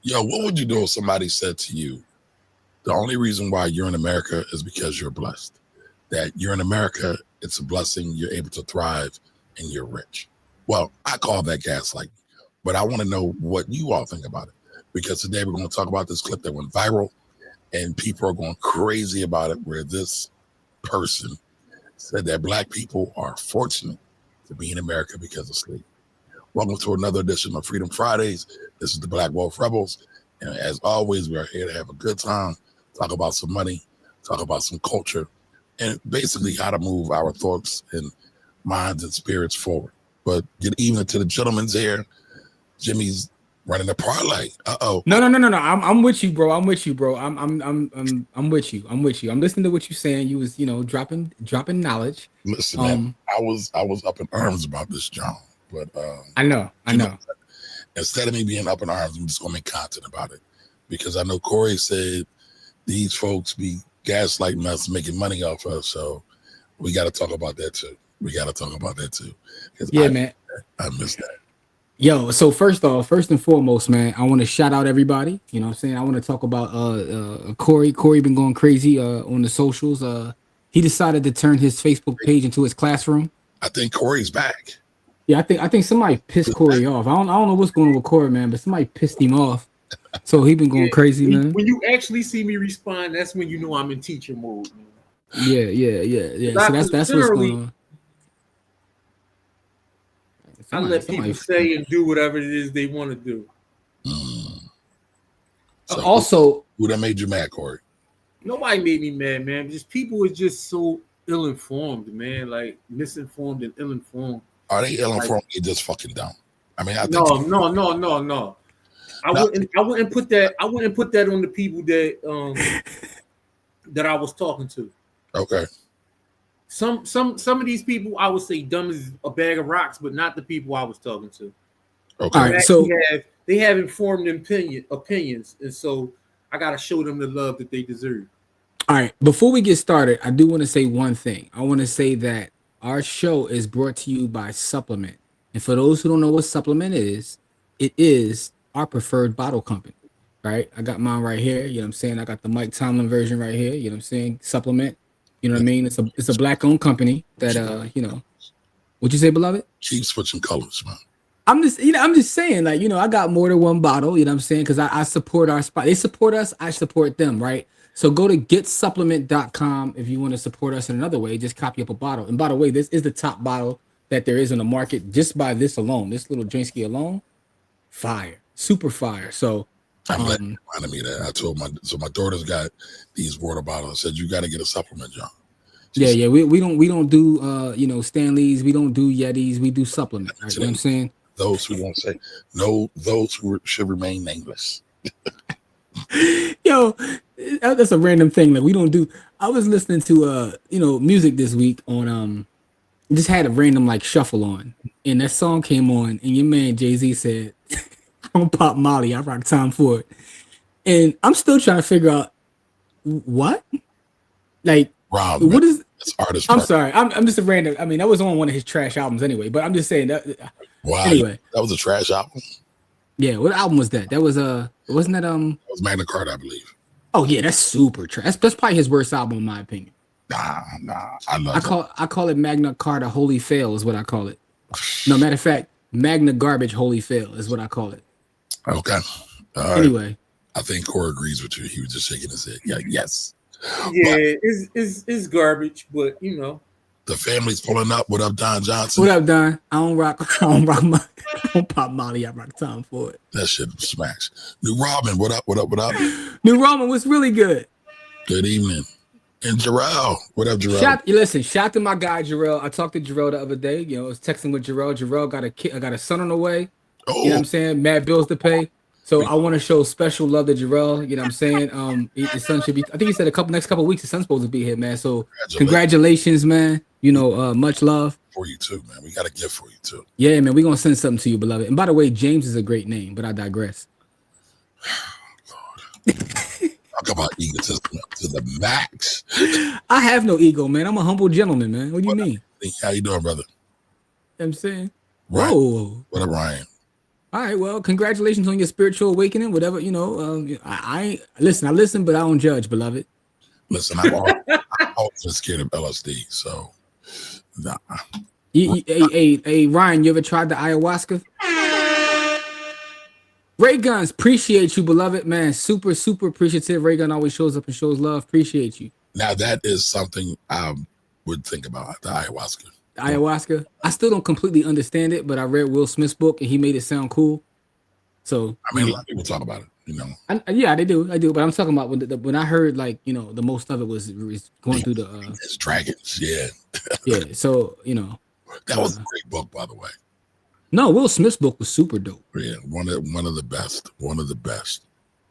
Yo, what would you do if somebody said to you, the only reason why you're in America is because you're blessed? That you're in America, it's a blessing, you're able to thrive, and you're rich. Well, I call that gaslighting, but I want to know what you all think about it. Because today we're going to talk about this clip that went viral, and people are going crazy about it, where this person said that Black people are fortunate to be in America because of slavery. Welcome to another edition of Freedom Fridays. This is the Black Wolf Rebels. And as always, we are here to have a good time, talk about some money, talk about some culture, and basically how to move our thoughts and minds and spirits forward. But good evening to the gentlemen's here. Jimmy's running the parlay. No. I'm with you, bro. I'm with you. I'm with you. I'm listening to what you're saying. You was, dropping knowledge. Listen, man, I was up in arms about this, John. But I know. Instead of me being up in arms, I'm just gonna make content about it, because I know Corey said these folks be gaslighting us, making money off us. So we got to talk about that too. Yeah, man. I missed that. Yo, so first and foremost, man, I want to shout out everybody. You know what I'm saying? I want to talk about Corey. Corey been going crazy on the socials. He decided to turn his Facebook page into his classroom. I think Corey's back. Yeah, I think somebody pissed Corey off. I don't know what's going on with Corey, man, but somebody pissed him off. So he been going crazy, man. When you actually see me respond, that's when you know I'm in teacher mode, man. Yeah. So that's what's going on. I let people say and do whatever it is they want to do. So Also, who that made you mad, Corey? Nobody made me mad, man. Just people are just so ill-informed, man. Like misinformed and ill-informed. Are they ill-informed? They just fucking dumb. I mean, No. I wouldn't put that on the people that that I was talking to. Okay. Some of these people I would say dumb as a bag of rocks, but not the people I was talking to. Okay. All right, so they have informed opinions, and so I gotta show them the love that they deserve. All right, before we get started, I do want to say one thing. I want to say that our show is brought to you by Supplement. And for those who don't know what Supplement is, it is our preferred bottle company, right? I got mine right here. You know what I'm saying? I got the Mike Tomlin version right here. You know what I'm saying? Supplement. You know what I mean? It's a Black-owned company that, what'd you say, beloved? Keep switching colors, man. I'm just saying, like, I got more than one bottle, you know what I'm saying? Because I support our spot. They support us, I support them, right? So go to getsupplement.com if you want to support us in another way. Just copy up a bottle. And by the way, this is the top bottle that there is on the market just by this alone. This little Drinsky alone, fire, super fire. So I'm glad you reminded me that. I told my daughter's got these water bottles. I said, you got to get a supplement, John. Yeah. We don't do Stanleys. We don't do Yetis. We do supplement. Right? You know what I'm saying? Those who won't say no, those who should remain nameless. Yo, that's a random thing. Like, we don't do. I was listening to music this week on just had a random like shuffle on, and that song came on, and your man Jay-Z said, "I don't pop Molly, I rock Tom Ford," and I'm still trying to figure out what, like, Rob, what is. Artist. I'm sorry, I'm just a random. I mean, that was on one of his trash albums anyway. But I'm just saying that. Wow, anyway, that was a trash album. Yeah, what album was that? That was wasn't that That was Magna Carta, I believe. Oh yeah, that's super trash. That's probably his worst album in my opinion. Nah, I call it Magna Carta Holy Fail is what I call it. No, matter of fact, Magna Garbage Holy Fail is what I call it. Okay. Anyway, I think Corey agrees with you. He was just shaking his head. Yeah, yes. Yeah, it's garbage, but the family's pulling up. What up, Don Johnson? What up, Don? I don't pop Molly. I rock Tom Ford. That shit smacks. New Robin, what up? New Robin was really good. Good evening. And Jarrell, what up, Jarrell? Shout to my guy Jarrell. I talked to Jarrell the other day. I was texting with Jarrell. Jarrell got a kid. I got a son on the way. Oh. You know what I'm saying? Mad bills to pay. So I want to show special love to Jarrell. You know what I'm saying? His son should be. I think he said next couple of weeks his son's supposed to be here, man. So congratulations, man. Much love for you too, man. We got a gift for you too. Yeah, man. We're gonna send something to you, beloved. And by the way, James is a great name, but I digress. Lord. Talk about egotism to the max. I have no ego, man. I'm a humble gentleman, man. What do you mean? How you doing, brother? I'm saying. Ryan. Whoa. What up, Ryan? All right, well, congratulations on your spiritual awakening. Whatever, I listen. I listen, but I don't judge, beloved. Listen, I've always been scared of LSD, so nah. Hey, Ryan, you ever tried the ayahuasca? Ray Guns, appreciate you, beloved man. Super, super appreciative. Ray Gun always shows up and shows love. Appreciate you. Now that is something I would think about, the ayahuasca. Ayahuasca. I still don't completely understand it, but I read Will Smith's book and he made it sound cool. So I mean, a lot of people talk about it, you know. Yeah, they do. I do, but I'm talking about when I heard the most of it was going through the It's dragons, yeah. yeah. So that was a great book, by the way. No, Will Smith's book was super dope. Yeah, one of the best. One of the best.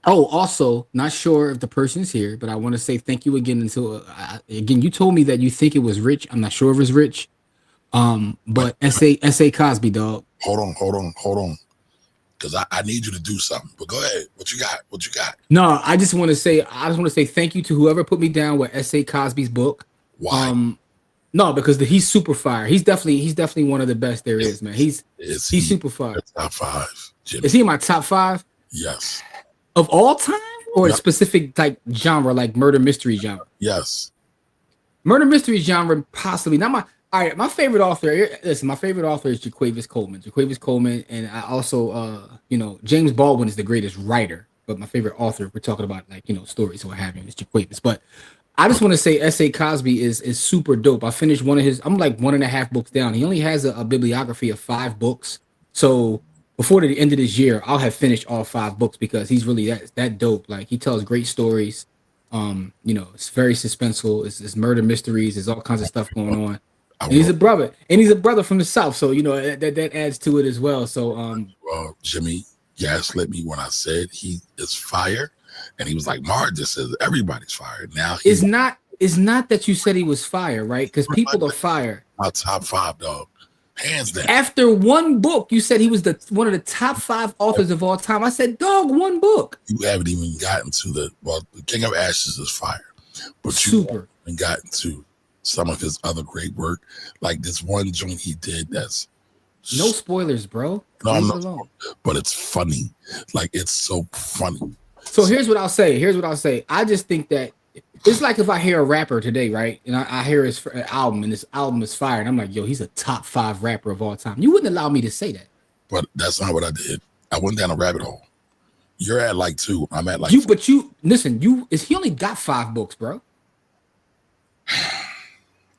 Oh, also, not sure if the person's here, but I want to say thank you again. Until again, you told me that you think it was Rich. I'm not sure if it's Rich. But S.A. Cosby, dog. Hold on. Because I need you to do something. But go ahead. What you got? No, I just want to say thank you to whoever put me down with S.A. Cosby's book. Why? No, because he's super fire. He's definitely one of the best there is, man. He's super fire. Top 5. Jimmy. Is he in my top 5? Yes. Of all time, or a specific like genre, like murder mystery genre? Yes. Murder mystery genre, possibly. Not my. All right, my favorite author. Listen, my favorite author is Jaquavis Coleman, and I also, James Baldwin is the greatest writer. But my favorite author, if we're talking about stories or what have you, is Jaquavis. But I just want to say S.A. Cosby is super dope. I finished one of his. I'm like 1.5 books down. He only has a bibliography of 5 books. So before the end of this year, I'll have finished all 5 books because he's really that dope. Like he tells great stories. It's very suspenseful. It's murder mysteries. There's all kinds of stuff going on. And he's a brother from the South, so that adds to it as well. So well, Jimmy gaslit me when I said he is fire, and he was like, "Mar just says everybody's fired." Now it's not that you said he was fire, right? Because people are fire. My top 5, dog, hands down. After one book, you said he was one of the top 5 authors of all time. I said, dog, one book. You haven't even gotten to the King of Ashes is fire, but super. You haven't gotten to some of his other great work, like this one joint he did. That's no spoilers, bro. No, but it's funny. Like it's so funny. So here's what I'll say. I just think that it's like if I hear a rapper today, right? And I hear his album, and this album is fire, and I'm like, yo, he's a top 5 rapper of all time. You wouldn't allow me to say that. But that's not what I did. I went down a rabbit hole. You're at like 2. I'm at like. Listen. He only got 5 books, bro.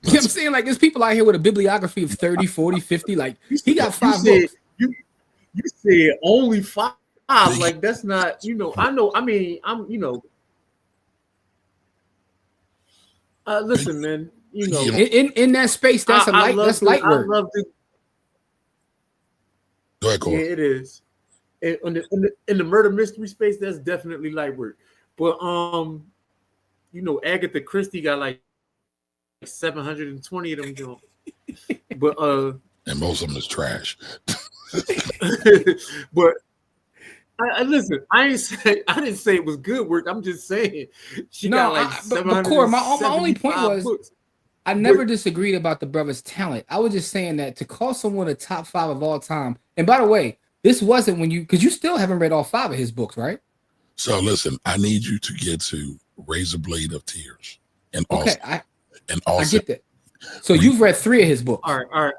You know what I'm saying? Like, there's people out here with a bibliography of 30, 40, 50. Like, he got 5 books. You said only 5. Like, that's not, I know. I mean, listen, man, in that space, that's light work. I love to, Go ahead, Cole. Yeah, it is. In the murder mystery space, that's definitely light work. But, Agatha Christie got like 720 of them joints. But and most of them is trash. But I listen, I didn't say it was good work. I'm just saying she got like 700. But my only point was books. I never disagreed about the brother's talent. I was just saying that to call someone a top 5 of all time. And by the way, this wasn't because you still haven't read all 5 of his books, right? So listen, I need you to get to Razor Blade of Tears. And also, I get that. So you've read 3 of his books. All right.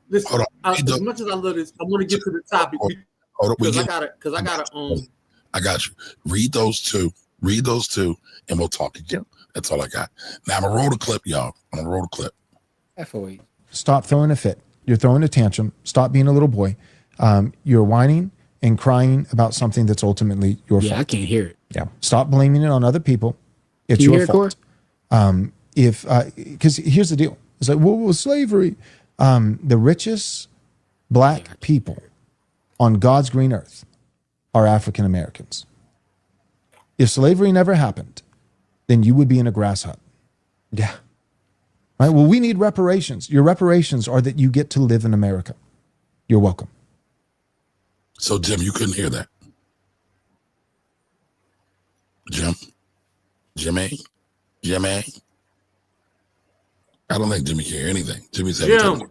Listen, as much as I love this, I want to get to the topic because I gotta. I got you. Read those two, and we'll talk again. That's all I got. Now I'm gonna roll the clip, y'all. FOE. Stop throwing a fit. You're throwing a tantrum. Stop being a little boy. You're whining and crying about something that's ultimately your fault. I can't hear it. Yeah. Stop blaming it on other people. It's your fault. Because here's the deal. It's like, well, slavery. The richest black people on God's green earth are African Americans. If slavery never happened, then you would be in a grass hut. Yeah. Right. Well, we need reparations. Your reparations are that you get to live in America. You're welcome. So, Jim, you couldn't hear that. Jimmy. I don't think Jimmy can hear anything. Jimmy said, Jim.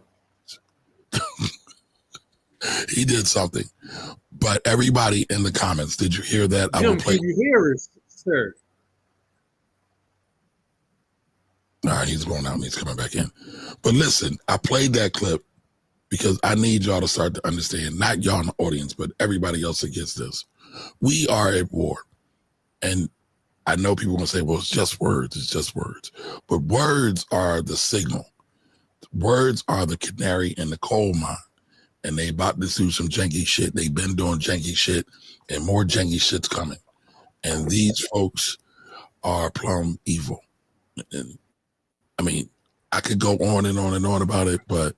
He did something. But everybody in the comments, did you hear that? I will Jim, play. can you hear us, sir? All right, he's going out and he's coming back in. But listen, I played that clip because I need y'all to start to understand, not y'all in the audience, but everybody else that gets this. We are at war. And I know people are going to say, well, it's just words. It's just words. But words are the signal. Words are the canary in the coal mine. And they about to do some janky shit. They've been doing janky shit, and more janky shit's coming. And these folks are plumb evil. And I mean, I could go on and on and on about it, but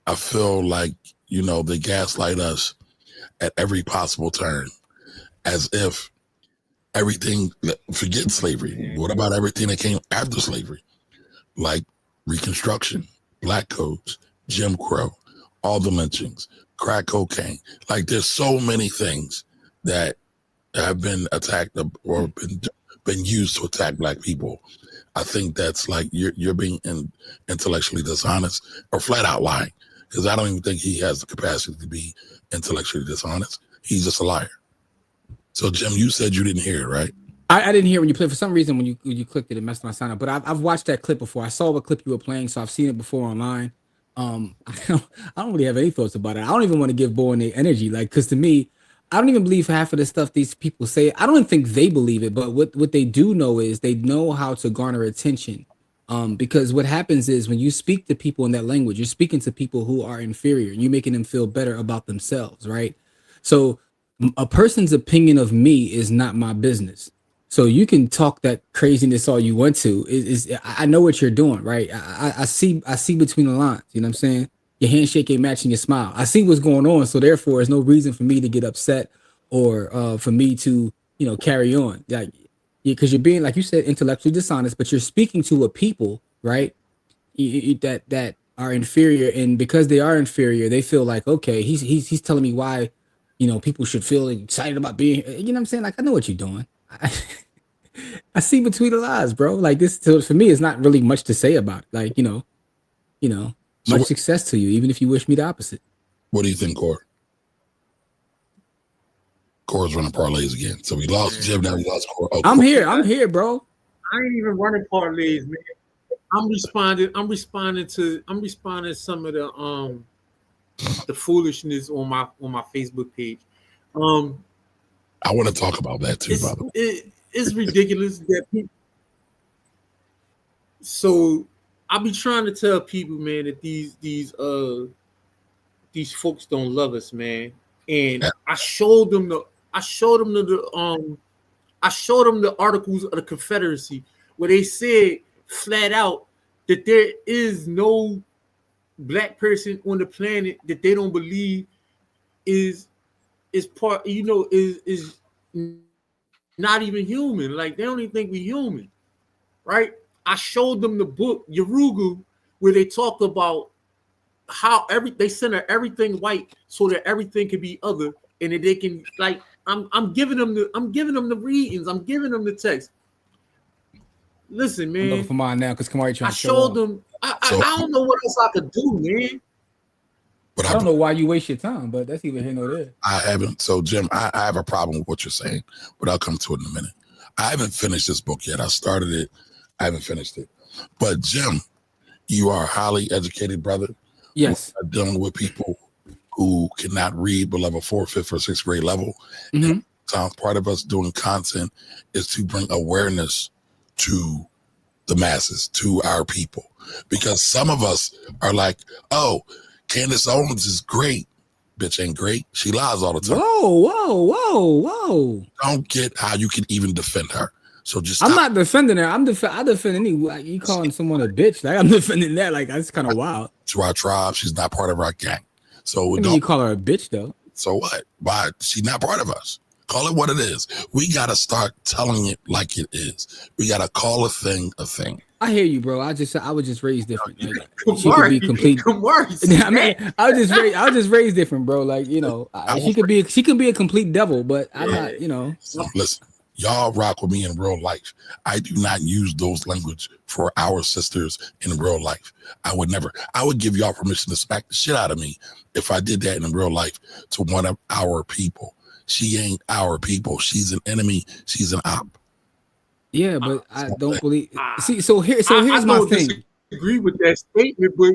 I feel like, you know, they gaslight us at every possible turn, as if everything, forget slavery. What about everything that came after slavery? Like Reconstruction, Black codes, Jim Crow, all the lynchings, crack cocaine. Like there's so many things that have been attacked or been used to attack Black people. I think that's like you're being intellectually dishonest or flat out lying, because I don't even think he has the capacity to be intellectually dishonest. He's just a liar. So Jim, you said you didn't hear it, right? I didn't hear when you played. For some reason, when you clicked it, it messed my sound up. But I've watched that clip before. I saw what clip you were playing, so I've seen it before online. I don't really have any thoughts about it. I don't even want to give Bo any energy, like, because to me, I don't even believe half of the stuff these people say. I don't even think they believe it, but what they do know is they know how to garner attention. Because what happens is when you speak to people in that language, you're speaking to people who are inferior. You're making them feel better about themselves, right? So a person's opinion of me is not my business. So you can talk that craziness all you want to. I know what you're doing, right? I see between the lines. You know what I'm saying? Your handshake ain't matching your smile. I see what's going on. So therefore, there's no reason for me to get upset or for me to, you know, carry on. Like, because you're being, like you said, intellectually dishonest, but you're speaking to a people, right? That are inferior, and because they are inferior, they feel like, okay, he's telling me why, you know, people should feel excited about being. You know what I'm saying? Like, I know what you're doing. I see between the lies, bro. Like this, so for me, it's not really much to say about it. Like, you know, so much success to you, even if you wish me the opposite. What do you think, Core? Core's running parlays again. So we lost Jim, now we lost Core. Oh, I'm here, bro. I ain't even running parlays, man. I'm responding to some of the foolishness on my Facebook page. I want to talk about that too, by the way. It's ridiculous that people. So I be trying to tell people, man, that these folks don't love us, man. And I showed them the articles of the Confederacy where they said flat out that there is no Black person on the planet that they don't believe is part, you know, is not even human. Like, they don't even think we're human, right? I showed them the book Yorugu, where they talk about how they center everything white so that everything can be other, and that they can, like, I'm giving them the readings, I'm giving them the text. Listen, man. I'm looking for mine now because Kamari trying I to showed them. I don't know what else I could do, man. But I don't know why you waste your time, but that's either here nor there. I haven't. So, Jim, I have a problem with what you're saying, but I'll come to it in a minute. I haven't finished this book yet. I started it. I haven't finished it. But, Jim, you are a highly educated brother. Yes. Dealing with people who cannot read below a 4th, 5th, or 6th grade level. Mm-hmm. And part of us doing content is to bring awareness to the masses, to our people. Because some of us are like, oh, Candace Owens is great. Bitch ain't great. She lies all the time. Whoa. Don't get how you can even defend her. So just I'm not defending her. I defend any, like, you calling someone a bitch. Like, I'm defending that. Like, that's kind of wild. To our tribe, she's not part of our gang. So you call her a bitch though. So what? Why? She's not part of us. Call it what it is. We gotta start telling it like it is. We gotta call a thing a thing. I hear you, bro. I was just raised different. Like, she could be complete. I mean, I was just raised different, bro. Like, you know, she could be a complete devil, but I'm not. You know. Listen, Y'all rock with me in real life. I do not use those language for our sisters in real life. I would never. I would give y'all permission to smack the shit out of me if I did that in real life to one of our people. She ain't our people. She's an enemy. She's an op. Yeah, but I don't believe. See, here's my thing. Agree with that statement, but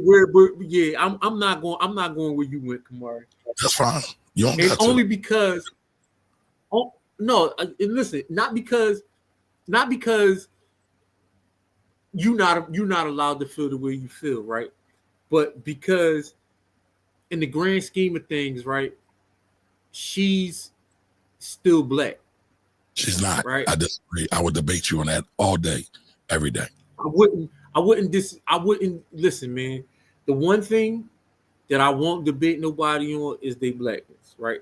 yeah, I'm not going where you went, Kamari. That's fine. You don't and got only to. because. Oh no! And listen, not because you're not allowed to feel the way you feel, right? But because in the grand scheme of things, right, she's still black. She's not. Right? I disagree. I would debate you on that all day, every day. I wouldn't listen, man. The one thing that I won't debate nobody on is their blackness, right?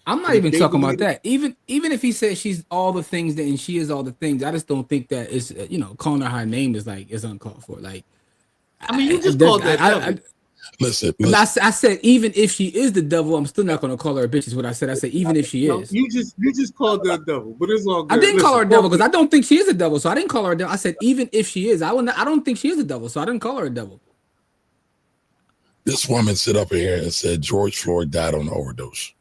I'm not even talking about that. Even if he says she's all the things that and she is all the things, I just don't think that is calling her name is uncalled for. Like, I mean, you just called that. Listen. I said even if she is the devil, I'm still not going to call her a bitch. Is what I said. I said even if she is. You just called her a devil, but it's all good. I didn't call her a devil because I don't think she is a devil. So I didn't call her a devil. I said even if she is, I don't think she is a devil. So I didn't call her a devil. This woman sit up here and said George Floyd died on an overdose.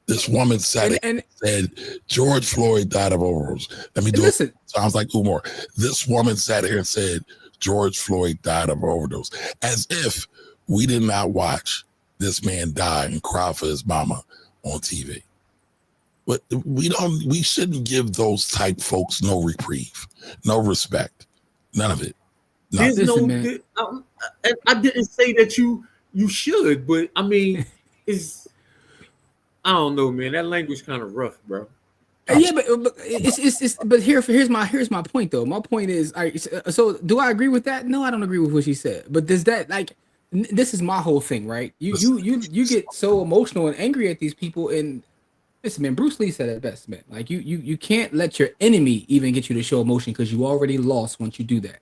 This woman sat and said George Floyd died of overdose. Let me do it. Sounds like Umar. This woman sat here and said George Floyd died of overdose, as if we did not watch this man die and cry for his mama on TV. But we shouldn't give those type folks no reprieve, no respect, none of it. I didn't say that you should, but I mean, I don't know, man. That language kind of rough, bro. Yeah, but here's my point though. My point is, so do I agree with that? No, I don't agree with what she said. But does that this is my whole thing, right? You get so emotional and angry at these people, and listen, man. Bruce Lee said it best, man. Like you can't let your enemy even get you to show emotion because you already lost once you do that.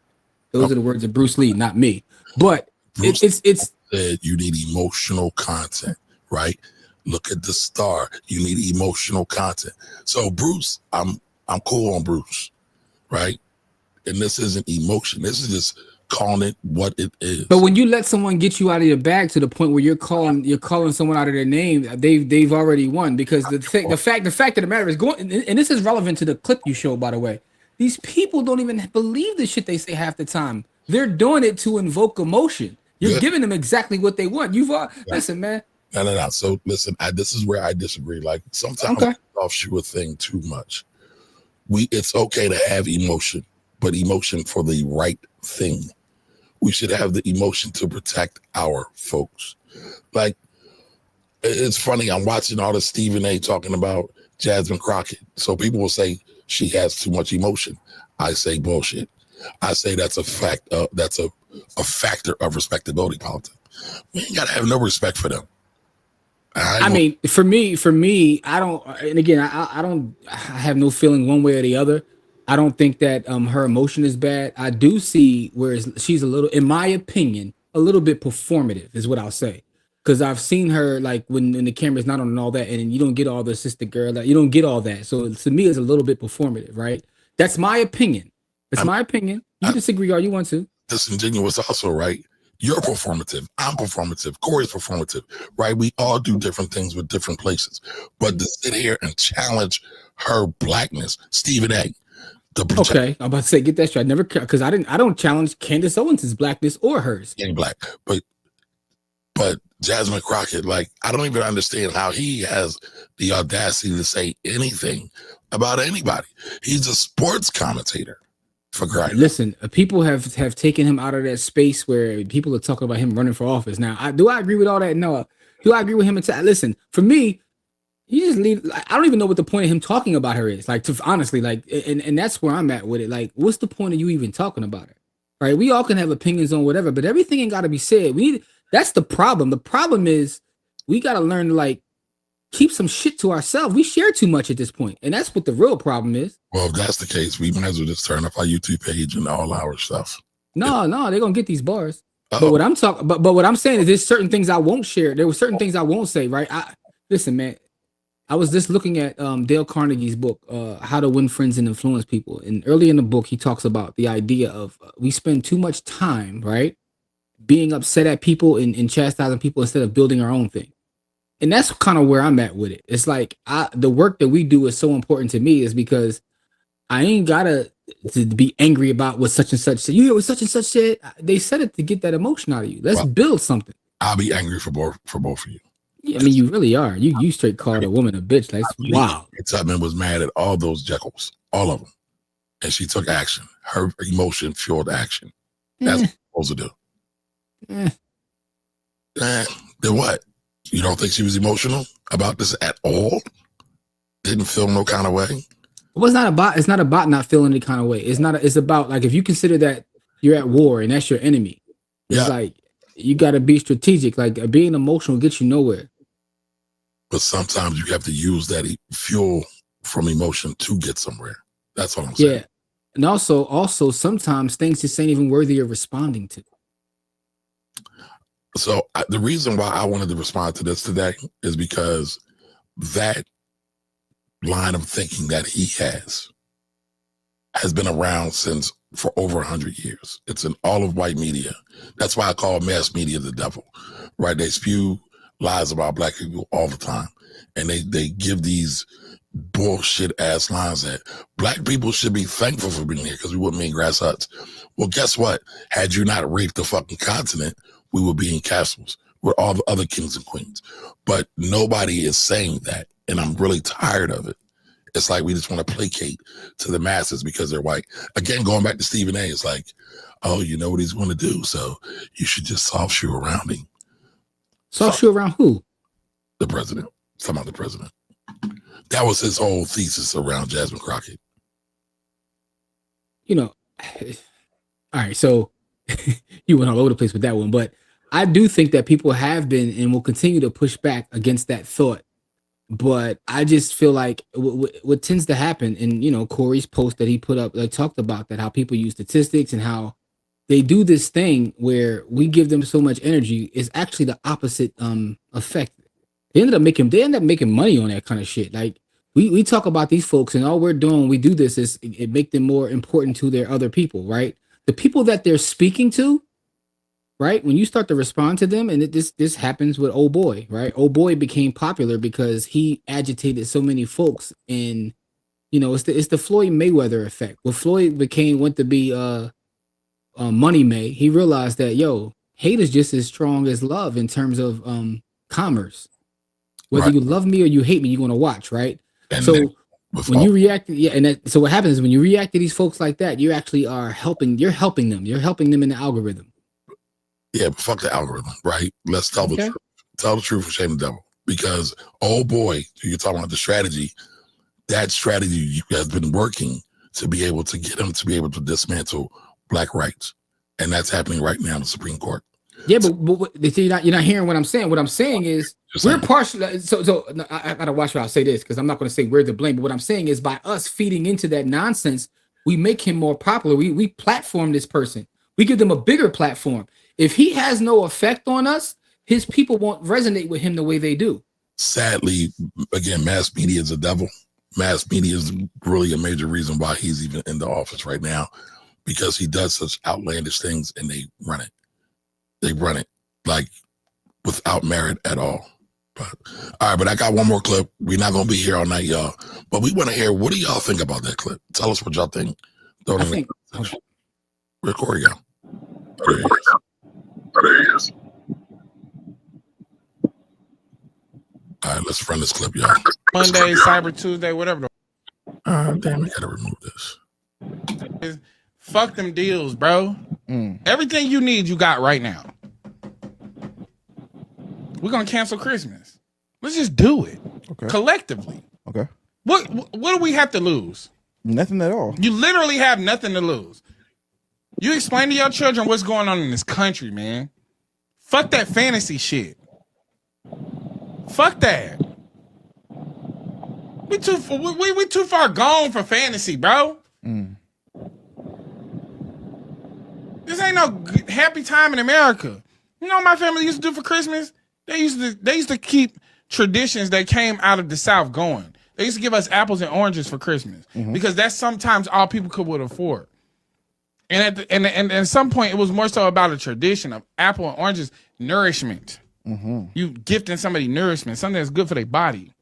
Those are the words of Bruce Lee, not me. But Bruce it's said you need emotional content, right? Look at the star. You need emotional content. So Bruce, I'm cool on Bruce, right? And this isn't emotion. This is just calling it what it is. But when you let someone get you out of your bag to the point where you're calling someone out of their name, they've already won. Because the fact of the matter is going, and this is relevant to the clip you showed, by the way. These people don't even believe the shit they say half the time. They're doing it to invoke emotion. You're giving them exactly what they want. Listen, man. No. So listen, this is where I disagree. Like sometimes we offshoot a thing too much. It's okay to have emotion, but emotion for the right thing. We should have the emotion to protect our folks. Like, it's funny. I'm watching all the Stephen A. talking about Jasmine Crockett. So people will say she has too much emotion. I say bullshit. I say that's a fact. That's a factor of respectability politics. We ain't gotta have no respect for them. I mean, for me, I don't. And again, I don't. I have no feeling one way or the other. I don't think that her emotion is bad. I do see where she's a little, in my opinion, a little bit performative is what I'll say. Because I've seen her like when the camera's not on and all that, and you don't get all the sister girl, you don't get all that. So to me, it's a little bit performative, right? That's my opinion. It's my opinion. You disagree all you want to. Disingenuous also, right? You're performative. I'm performative. Corey's performative, right? We all do different things with different places. But to sit here and challenge her blackness, Stephen A. Okay, I'm about to say, get that straight. Never, because I don't challenge Candace Owens' blackness or hers. Ain't black, but Jasmine Crockett, like, I don't even understand how he has the audacity to say anything about anybody. He's a sports commentator. Listen, people have taken him out of that space where people are talking about him running for office. Now, do I agree with all that? No. Do I agree with him? Listen, for me, he just leave. I don't even know what the point of him talking about her is. Like, honestly, like, and that's where I'm at with it. Like, what's the point of you even talking about her? Right? We all can have opinions on whatever, but everything ain't got to be said. That's the problem. The problem is we got to learn to like keep some shit to ourselves. We share too much at this point, and that's what the real problem is. Well, if that's the case, we might as well just turn up our YouTube page and all our stuff. No, they're gonna get these bars. But what I'm talking, but what I'm saying is, there's certain things I won't share. There were certain things I won't say. Right? Listen, man. I was just looking at Dale Carnegie's book, How to Win Friends and Influence People. And early in the book, he talks about the idea of we spend too much time, right, being upset at people and chastising people instead of building our own thing. And that's kind of where I'm at with it. It's like the work that we do is so important to me is because I ain't gotta to be angry about what such and such said. You hear what such and such said? They said it to get that emotion out of you. Let's build something. I'll be angry for both of you. Yeah, I mean, you really are. You straight called a woman a bitch. Like, wow. Tubman was mad at all those Jekylls, all of them, and she took action. Her emotion fueled action. That's what you're supposed to do. Then what? You don't think she was emotional about this at all? Didn't feel no kind of way? Well, it's not about not feeling any kind of way. It's about like if you consider that you're at war and that's your enemy. It's like you got to be strategic. Like being emotional gets you nowhere. But sometimes you have to use that fuel from emotion to get somewhere. That's what I'm saying. Yeah, and also sometimes things just ain't even worthy of responding to. So the reason why I wanted to respond to this today is because that line of thinking that he has been around for over 100 years. It's in all of white media. That's why I call mass media the devil, right? They spew lies about black people all the time. And they give these bullshit ass lines that black people should be thankful for being here because we wouldn't be in grass huts. Well, guess what? Had you not raped the fucking continent, we would be in castles with all the other kings and queens. But nobody is saying that. And I'm really tired of it. It's like we just want to placate to the masses because they're white. Again, going back to Stephen A, it's like, oh, you know what he's going to do, so you should just soft shoe around him. Soft shoe around who? The president. Some other president. That was his whole thesis around Jasmine Crockett. You know, all right, so you went all over the place with that one, but I do think that people have been and will continue to push back against that thought. But I just feel like what tends to happen, and you know, Corey's post that he put up, talked about that, how people use statistics and how they do this thing where we give them so much energy is actually the opposite effect. They end up making money on that kind of shit. Like we talk about these folks, and all we're doing when we do this is it make them more important to their other people, right? The people that they're speaking to. Right, when you start to respond to them, and this happens with Old Boy, right? Old Boy became popular because he agitated so many folks, and you know it's the Floyd Mayweather effect. When Floyd went to be Money May, he realized that hate is just as strong as love in terms of commerce. Whether you love me or you hate me, you're gonna watch, right? And so when you react, so what happens is when you react to these folks like that, you actually are helping. You're helping them in the algorithm. Yeah, but fuck the algorithm, right? Let's tell the truth. Tell the truth and shame the devil. Because, oh boy, you're talking about the strategy. That strategy has been working to be able to get them to be able to dismantle black rights. And that's happening right now in the Supreme Court. Yeah, but you're not hearing what I'm saying. What I'm saying is we're partial. So I gotta watch what I say this because I'm not going to say we're to blame. But what I'm saying is by us feeding into that nonsense, we make him more popular. We platform this person. We give them a bigger platform. If he has no effect on us, his people won't resonate with him the way they do. Sadly, again, mass media is a devil. Mass media is really a major reason why he's even in the office right now, because he does such outlandish things and they run it. They run it like without merit at all. But all right, but I got one more clip. We're not going to be here all night, y'all. But we want to hear, what do y'all think about that clip? Tell us what y'all think. Where'd Corey go? There he is. There he is. All right, let's run this clip, y'all. Monday, Cyber Tuesday, whatever. Damn, we gotta remove this. Fuck them deals, bro. Everything you need, you got right now. We're gonna cancel Christmas. Let's just do it collectively. Okay. What do we have to lose? Nothing at all. You literally have nothing to lose. You explain to your children what's going on in this country, man. Fuck that fantasy shit. Fuck that. We too far gone for fantasy, bro. This ain't no happy time in America. You know what my family used to do for Christmas? They used to keep traditions that came out of the South going. They used to give us apples and oranges for Christmas because that's sometimes all people would afford. And at some point, it was more so about a tradition of apple and oranges nourishment. You gifting somebody nourishment, something that's good for their body.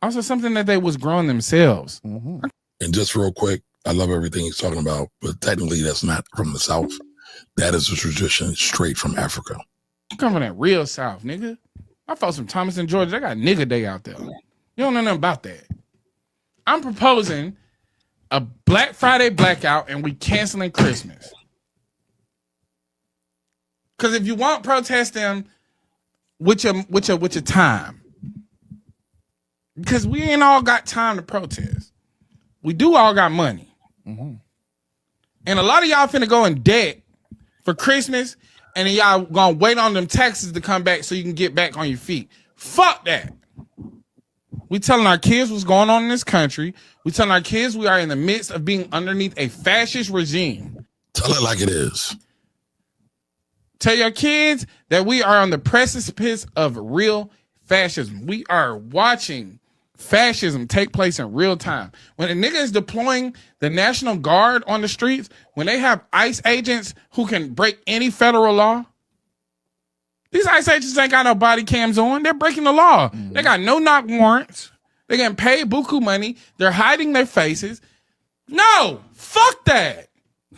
Also, something that they was growing themselves. And just real quick, I love everything he's talking about, but technically that's not from the South. That is a tradition straight from Africa. You come from that real South, nigga. I fought some Thomas and Georgia. They got nigga day out there. You don't know nothing about that. I'm proposing a Black Friday blackout and we canceling Christmas. Because if you want protest them, with your time. Because we ain't all got time to protest. We do all got money. And a lot of y'all finna go in debt for Christmas, and then y'all gonna wait on them taxes to come back so you can get back on your feet. Fuck that. We telling our kids what's going on in this country. We telling our kids we are in the midst of being underneath a fascist regime. Tell it like it is. Tell your kids that we are on the precipice of real fascism. We are watching fascism take place in real time. When a nigga is deploying the National Guard on the streets, when they have ICE agents who can break any federal law, these ICE agents ain't got no body cams on. They're breaking the law. They got no knock warrants. They're getting paid buku money. They're hiding their faces. No, fuck that.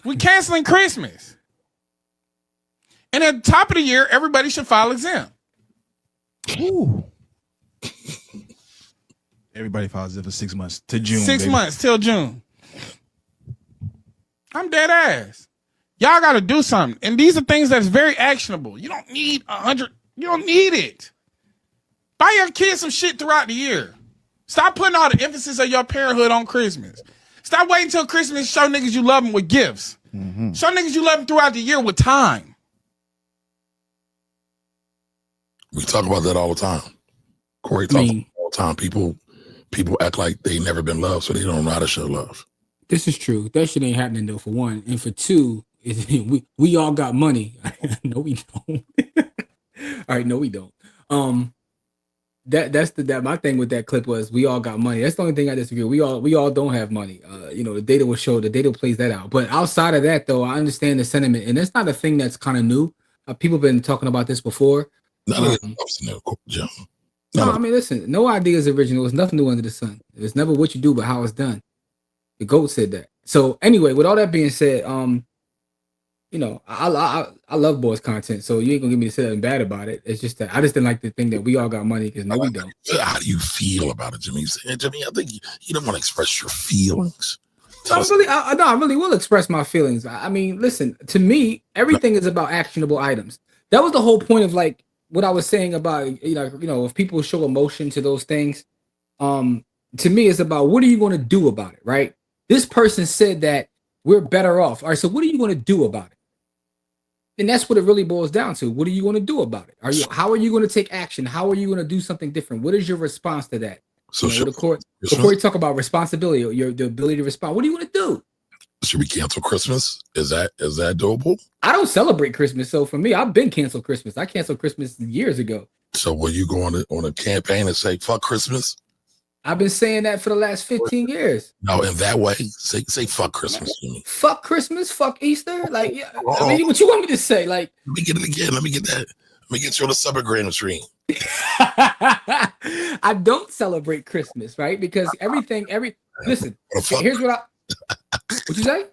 We canceling Christmas. And at the top of the year, everybody should file exempt. Ooh. Everybody files it for 6 months to June. 6 baby. months till June. I'm dead ass. Y'all got to do something. And these are things that's very actionable. You don't need 100. You don't need it. Buy your kids some shit throughout the year. Stop putting all the emphasis of your parenthood on Christmas. Stop waiting till Christmas to show niggas you love them with gifts. Show niggas you love them throughout the year with time. We talk about that all the time. Corey talks about it all the time. People act like they never been loved, so they don't know how to show love. This is true. That shit ain't happening though, for one. And for two, we all got money. No, we don't. All right, no, we don't. That's my thing with that clip was we all got money. That's the only thing I disagree. We all don't have money. The data will show. The data plays that out. But outside of that, though, I understand the sentiment, and it's not a thing that's kind of new. People have been talking about this before. None of this stuff's new, Jim. No, I mean, listen, no idea is original. There's nothing new under the sun. It's never what you do, but how it's done. The GOAT said that. So anyway, with all that being said, I love boys content, so you ain't gonna get me to say nothing bad about it. It's just that I just didn't like the thing that we all got money because no, we don't. How do you feel about it, Jimmy? Jimmy, I think you don't want to express your feelings. I really will express my feelings. I mean, listen, to me, everything is about actionable items. That was the whole point of like what I was saying about if people show emotion to those things. To me, it's about what are you going to do about it, right? This person said that we're better off. All right, so what are you going to do about it? And that's what it really boils down to. What are you going to do about it? How are you going to take action? How are you going to do something different? What is your response to that? So before you talk about responsibility, the ability to respond, what are you going to do? Should we cancel Christmas? Is that doable? I don't celebrate Christmas, so for me, I've been canceled Christmas. I canceled Christmas years ago. So will you go on a campaign and say fuck Christmas? I've been saying that for the last 15 years. No, in that way, say fuck Christmas to me. Fuck Christmas, fuck Easter. Like, yeah, I mean, what you want me to say? Like, let me get it again. Let me get that. Let me get you on the Submarine stream. I don't celebrate Christmas, right? Because listen, here's what you say?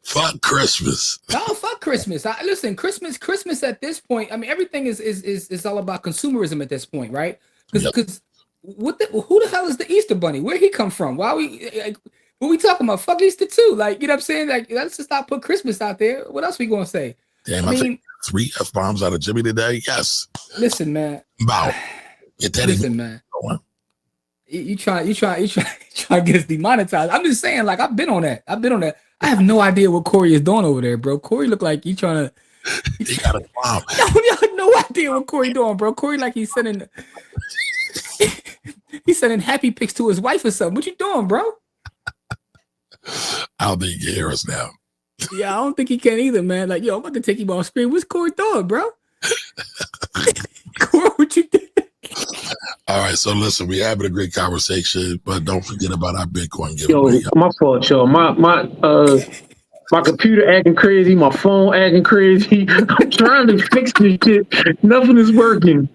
Fuck Christmas. No, fuck Christmas. Listen, Christmas at this point, I mean, everything is all about consumerism at this point, right? Because who the hell is the Easter Bunny? Where he come from? What we talking about? Fuck Easter too. Like, you know what I'm saying? Like, let's just not put Christmas out there. What else we gonna say? Damn, I think 3 F-bombs out of Jimmy today. Yes. Listen, man. Wow. Get that Listen, man. You try to get us demonetized. I'm just saying, like, I've been on that. I have no idea what Corey is doing over there, bro. Corey look like he trying to. He got a bomb. Y'all have no idea what Corey doing, bro. Corey like he's sending happy pics to his wife or something. What you doing, bro? I don't think he can hear us now. Yeah, I don't think he can either, man. Like, yo, I'm about to take him off screen. What's Corey doing, bro? Corey, what you doing? All right, so listen, we're having a great conversation, but don't forget about our Bitcoin Yo, giveaway. my fault, yo. My computer acting crazy. My phone acting crazy. I'm trying to fix this shit. Nothing is working.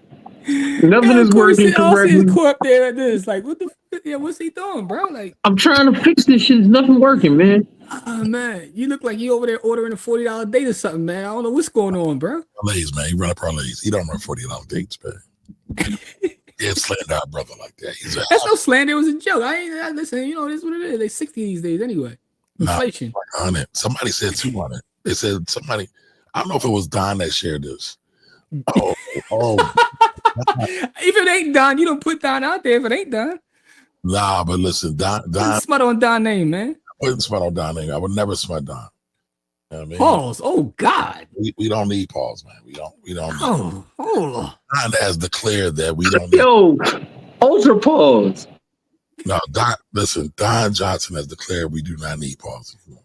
Nothing is working Corey is correctly. caught up there like this. Like, what the yeah, what's he doing, bro? Like, I'm trying to fix this shit. There's nothing working, man. man, you look like you over there ordering a $40 date or something, man. I don't know what's going on, bro. Parlays, man. He run a parlays. He don't run $40 dates, man. Yeah, slander our brother like that. That's no slander. It was a joke. Listen. You know, this is what it is. They 60 these days anyway. Inflation. Like 100. Somebody said 200. They said somebody. I don't know if it was Don that shared this. Oh. If it ain't Don, you don't put Don out there. If it ain't Don, Nah, but listen, Don smut on Don name, man. I wouldn't smut on Don name. I would never smut Don. You know what I mean? Pause. Oh God. We don't need pause, man. We don't. Oh. Don has declared that we don't. Yo, ultra pause. No, Don Johnson has declared we do not need pause anymore.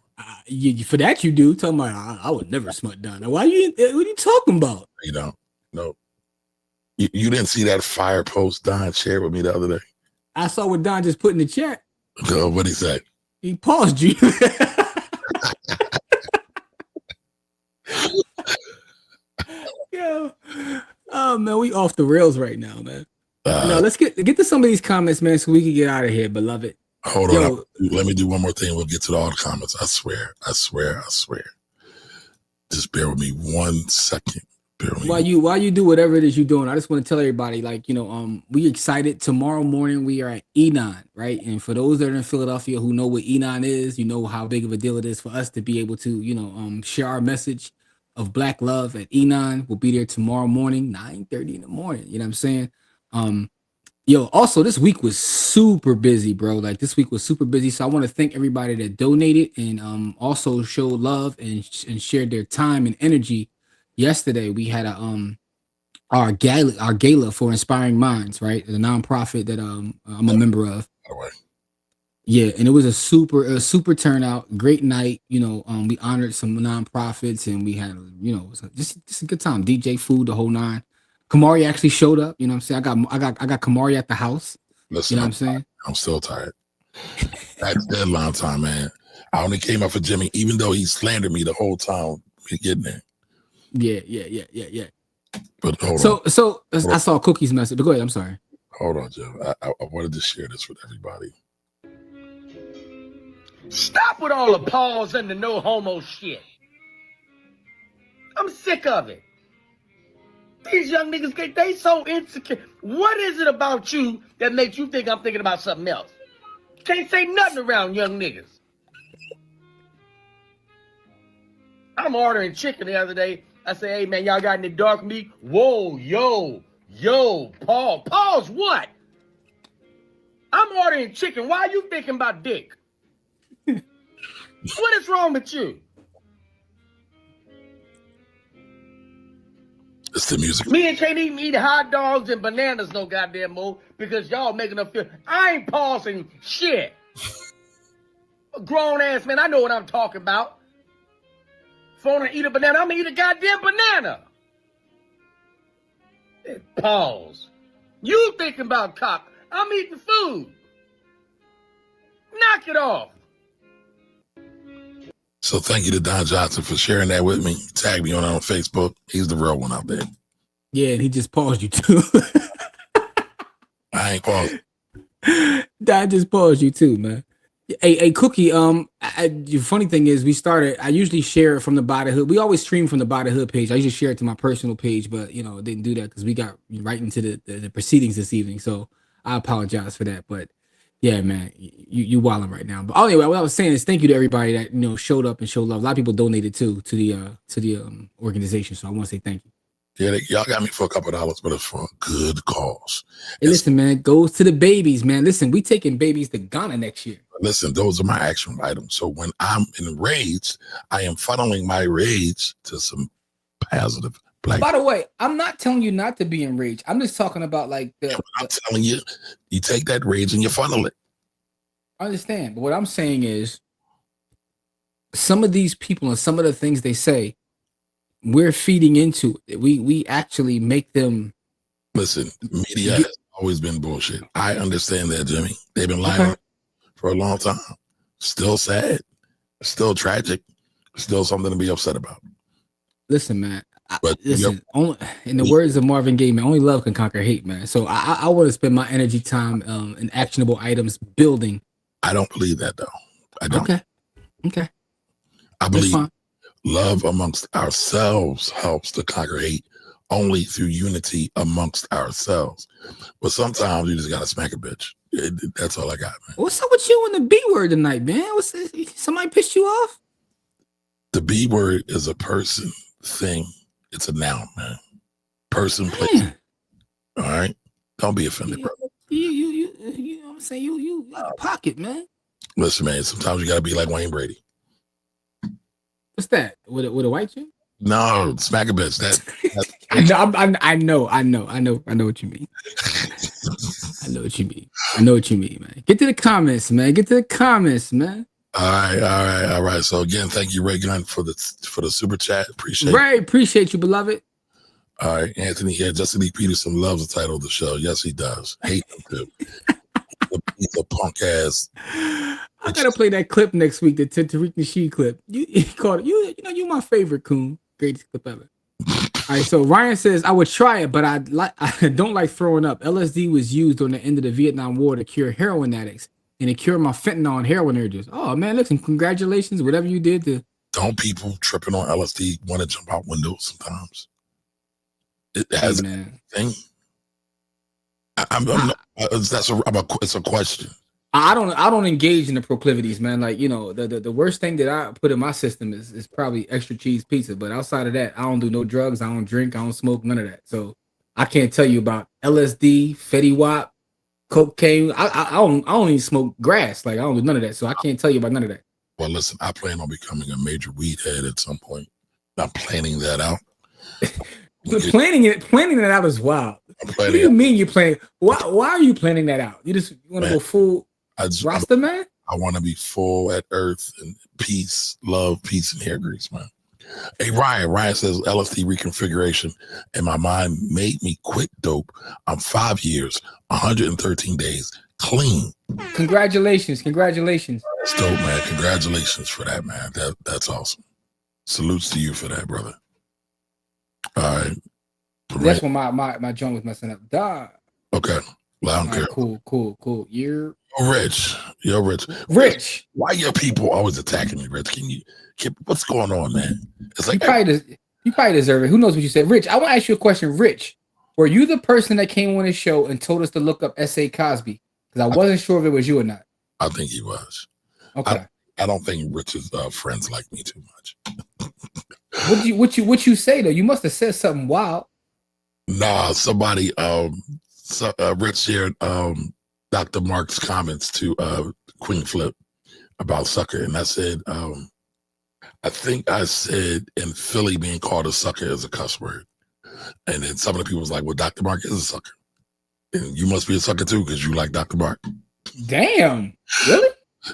For that you do. Tell me, I would never smut Don. Why you? What are you talking about? You don't. No. You didn't see that fire post Don shared with me the other day? I saw what Don just put in the chat. What'd he say? He paused you. Yo. Oh man, we off the rails right now, man. No, let's get to some of these comments, man, so we can get out of here, beloved. Hold on. Let me do one more thing. We'll get to all the comments. I swear. Just bear with me 1 second. While you do whatever it is you're doing, I just want to tell everybody, like, you know, we excited. Tomorrow morning we are at E9, right? And for those that are in Philadelphia who know what E9 is, you know how big of a deal it is for us to be able to, you know, share our message of Black love at E9. We'll be there tomorrow morning, 9:30 in the morning. You know what I'm saying? Also this week was super busy, bro. Like this week was super busy. So I want to thank everybody that donated and also showed love and shared their time and energy. Yesterday we had our gala for Inspiring Minds, right? The nonprofit that I'm a member of. Yeah, and it was a super turnout, great night. You know, we honored some nonprofits and we had, you know, it was just a good time. DJ food, the whole nine. Kamari actually showed up. You know what I'm saying? I got Kamari at the house. Listen, you know what I'm saying? I'm still tired. That's deadline time, man. I only came up for Jimmy, even though he slandered me the whole time we getting there. Yeah. But hold on. So I saw Cookie's message. But go ahead. I'm sorry. Hold on, Joe. I wanted to share this with everybody. Stop with all the pause and the no homo shit. I'm sick of it. These young niggas, they so insecure. What is it about you that makes you think I'm thinking about something else? Can't say nothing around young niggas. I'm ordering chicken the other day. I say, hey, man, y'all got any dark meat? Whoa, yo, Paul. Pause what? I'm ordering chicken. Why are you thinking about dick? What is wrong with you? It's the music. Me and can't even eat hot dogs and bananas no goddamn more because y'all making us feel. I ain't pausing shit. A grown ass man, I know what I'm talking about. If I want to eat a banana, I'm gonna eat a goddamn banana. Pause. You thinking about cock? I'm eating food. Knock it off. So thank you to Don Johnson for sharing that with me. Tag me on Facebook. He's the real one out there. Yeah, and he just paused you too. I ain't paused. Don just paused you too, man. Hey, Cookie. The funny thing is, I usually share it from the By the Hood. We always stream from the By the Hood page. I usually share it to my personal page, but you know, didn't do that because we got right into the proceedings this evening. So I apologize for that, but. Yeah, man, you wilding right now. But anyway, what I was saying is thank you to everybody that showed up and showed love. A lot of people donated too to the organization, so I want to say thank you. Yeah, y'all got me for a couple of dollars, but it's for a good cause. Hey, listen, man, it goes to the babies, man. Listen, we taking babies to Ghana next year. Listen, those are my action items. So when I'm enraged, I am funneling my rage to some positive. By the way, I'm not telling you not to be enraged. I'm just talking about I'm telling you, you take that rage and you funnel it. I understand, but what I'm saying is, some of these people and some of the things they say, we're feeding into it. We actually make them Listen, media has always been bullshit. I understand that, Jimmy. They've been lying for a long time. Still sad, still tragic, still something to be upset about. Listen, man. But only, in the words of Marvin Gaye, man, only love can conquer hate, man. So I want to spend my energy time in actionable items building. I don't believe that, though. I don't. Okay. I believe love amongst ourselves helps to conquer hate only through unity amongst ourselves. But sometimes you just got to smack a bitch. That's all I got, man. What's up with you and the B word tonight, man? Somebody pissed you off? The B word is a person, thing. It's a noun, man. Person, place. All right? Don't be offended, bro. You know what I'm saying? You out of pocket, man. Listen, man, sometimes you got to be like Wayne Brady. What's that? With a white chick? No, smack a bitch. I know what you mean. I know what you mean, man. Get to the comments, man. All right. So again, thank you, Ray Gunn, for the super chat. Appreciate you, beloved. All right, Anthony here. Justin E. Peterson loves the title of the show. Yes, he does. Hate him too. He's a punk ass. I gotta play that clip next week, the Tariq Nasheed clip. You called it. You my favorite coon. Greatest clip ever. All right, so Ryan says I would try it, but I don't like throwing up. LSD was used on the end of the Vietnam War to cure heroin addicts, and it cured my fentanyl and heroin urges. Oh man, listen, congratulations, whatever you did to. Don't people tripping on LSD want to jump out windows sometimes? It has a thing. It's a question. I don't engage in the proclivities, man. Like, the worst thing that I put in my system is probably extra cheese pizza. But outside of that, I don't do no drugs. I don't drink. I don't smoke. None of that. So I can't tell you about LSD, Fetty Wap, cocaine. I don't even smoke grass. Like, I don't do none of that. So I can't tell you about none of that. Well, listen, I plan on becoming a major weed head at some point. I'm planning that out. Planning it out is wild. What do you mean you're planning? Why are you planning that out? You want to go full Rasta, man? I want to be full at earth and peace, love, peace, and hair grease, man. Hey, Ryan says LSD reconfiguration in my mind made me quit dope. I'm 5 years, 113 days, clean. Congratulations. That's dope, man. Congratulations for that, man. That's awesome. Salutes to you for that, brother. All right. That's when my joint was messing up. Duh. Okay. Well, I don't care. Cool. You're rich. Rich. Why your people always attacking me, Rich? What's going on, man? It's like you probably deserve it. Who knows what you said? Rich, I want to ask you a question. Rich, were you the person that came on this show and told us to look up S.A. Cosby? Because I wasn't sure if it was you or not. I think he was. Okay. I don't think Rich's friends like me too much. What you say though? You must have said something wild. Nah, somebody Rich shared Dr. Mark's comments to Queen Flip about sucker, and I said I think I said in Philly being called a sucker is a cuss word, and then some of the people was like, well, Dr. Mark is a sucker, and you must be a sucker too because you like Dr. Mark. Damn, really?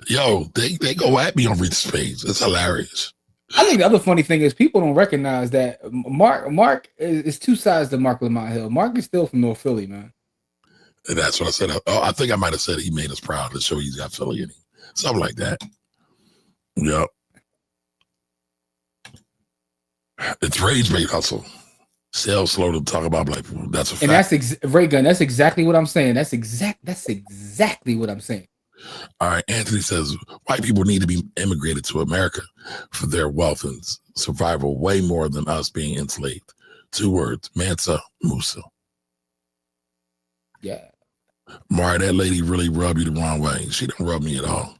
Yo, they go at me on Rich's page. It's hilarious. I think the other funny thing is people don't recognize that Mark is two sides to Mark Lamont Hill. Mark is still from North Philly, man. And that's what I said. I think I might have said he made us proud to show he's got Philly in him. Something like that. Yep. It's rage bait hustle. Sales slow to talk about black people. That's a fact. And that's Ray Gun. That's exactly what I'm saying. That's exactly what I'm saying. All right. Anthony says white people need to be immigrated to America for their wealth and survival way more than us being enslaved. 2 words, Mansa Musa. Yeah. Mari, that lady really rubbed you the wrong way. She didn't rub me at all.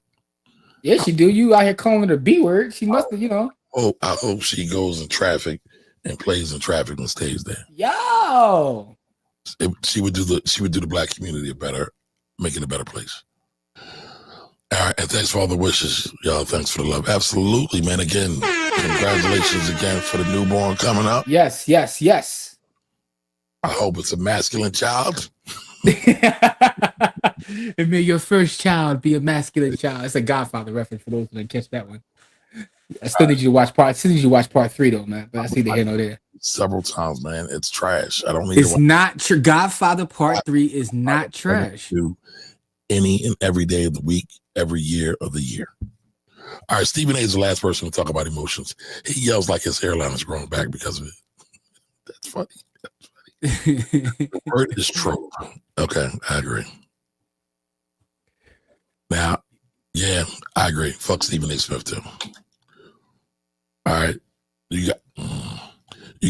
Yeah, she do. You out here calling her B word. She must have, Oh, I hope she goes in traffic and plays in traffic and stays there. Yo. She would do the black community making a better place. All right, and thanks for all the wishes, y'all. Thanks for the love. Absolutely, man. Again, congratulations again for the newborn coming up. Yes. I hope it's a masculine child. And may your first child be a masculine child. It's a Godfather reference for those who didn't catch that one. I still need you to watch part 3 though, man. But I see the here nor there. several times, man. It's trash. I don't need It's to not true. Godfather Part 3 is not trash. do any and every day of the week, every year of the year. All right, Stephen A is the last person to talk about emotions. He yells like his hairline is growing back because of it. That's funny. The word is trope. Okay, I agree. Now, yeah, I agree. Fuck Stephen A. Smith too. All right, you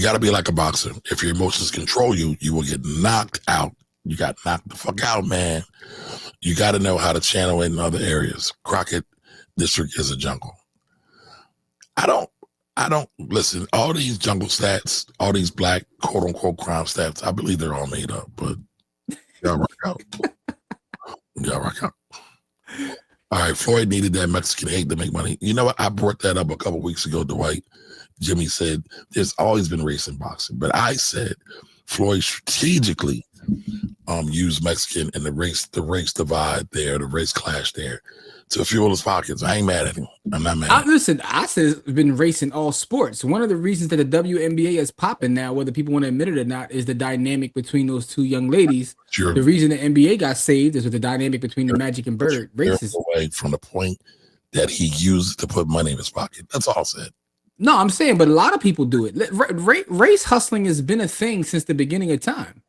got to be like a boxer. If your emotions control you, you will get knocked out. You got knocked the fuck out, man. You got to know how to channel it in other areas. Crockett District is a jungle. I don't listen. All these jungle stats, all these black quote unquote crime stats, I believe they're all made up, but y'all rock out. Y'all rock out. All right, Floyd needed that Mexican hate to make money. You know what? I brought that up a couple weeks ago, Dwight. Jimmy said there's always been race in boxing, but I said Floyd strategically used Mexican and the race divide there, the race clash there, to fuel his pockets. I ain't mad at him. I'm not mad. Listen, I said it's been racing all sports. One of the reasons that the WNBA is popping now, whether people want to admit it or not, is the dynamic between those two young ladies. Sure. The reason the NBA got saved is with the dynamic between the Magic and Bird races. Away from the point that he used to put money in his pocket. That's all I said. No, I'm saying, but a lot of people do it. Race hustling has been a thing since the beginning of time.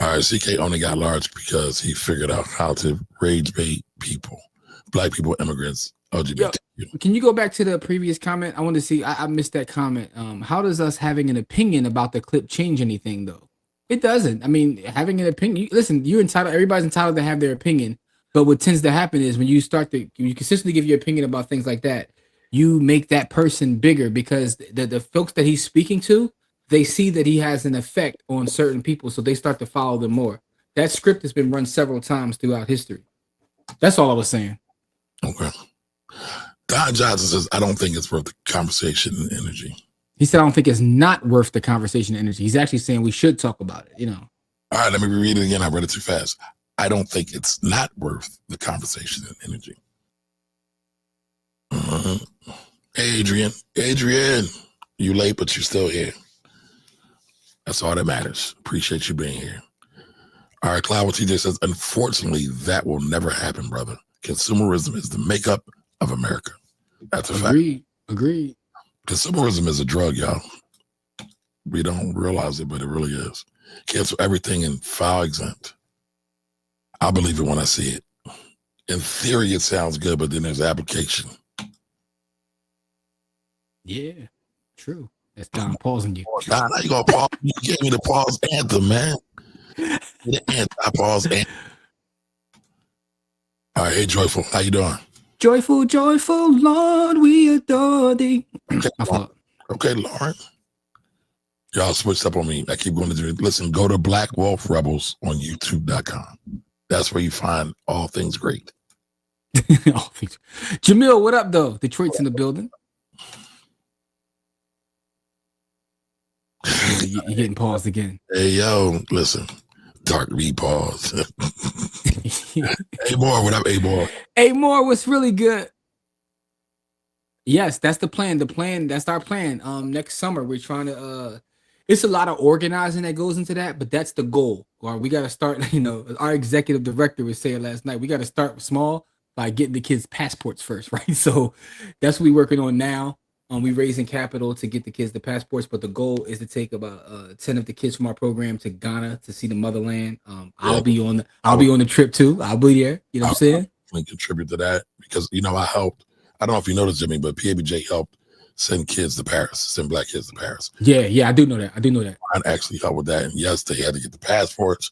All right, CK only got large because he figured out how to rage bait people, black people, immigrants, LGBT. Can you go back to the previous comment? I want to see. I missed that comment. How does us having an opinion about the clip change anything, though? It doesn't. I mean, having an opinion. Listen, you're entitled. Everybody's entitled to have their opinion. But what tends to happen is when you consistently give your opinion about things like that, you make that person bigger because the folks that he's speaking to, they see that he has an effect on certain people, so they start to follow them more. That script has been run several times throughout history. That's all I was saying. Okay. Don Johnson says, I don't think it's worth the conversation and energy. He said, I don't think it's not worth the conversation and energy. He's actually saying we should talk about it, All right, let me reread it again. I read it too fast. I don't think it's not worth the conversation and energy. Hey, Adrian, you late, but you're still here. That's all that matters. Appreciate you being here. All right, Cloud TJ says, unfortunately, that will never happen, brother. Consumerism is the makeup of America. That's a fact. Agreed. Consumerism is a drug, y'all. We don't realize it, but it really is. Cancel everything and file exempt. I believe it when I see it. In theory, it sounds good, but then there's application. Yeah, true. That's Don pausing you. Don, how you gonna pause? You gave me the pause anthem, man. The anti-pause anthem. All right, hey, Joyful, how you doing? Joyful, Lord, we adore thee. Okay, Lauren. Y'all switched up on me. I keep going to do it. Listen, go to Black Wolf Rebels on YouTube.com. That's where you find all things great. Jamil, what up, though? Detroit's in the building. You're getting paused again. Hey, yo, listen. Dark me pause. Hey, Moore, what up, hey, Moore? Hey, Moore, what's really good? Yes, that's the plan. That's our plan. Next summer, we're trying to, it's a lot of organizing that goes into that, but that's the goal. Or we got to start, our executive director was saying last night, we got to start small by getting the kids passports first, right? So that's what we're working on now. We raising capital to get the kids the passports, but the goal is to take about 10 of the kids from our program to Ghana to see the motherland. I'll be on the trip too. I'll be there. You know what I'm saying? I contribute to that because I helped. I don't know if you noticed, Jimmy, but PABJ helped send kids to Paris, send black kids to Paris. Yeah, I do know that. I actually helped with that. And yes, they had to get the passports,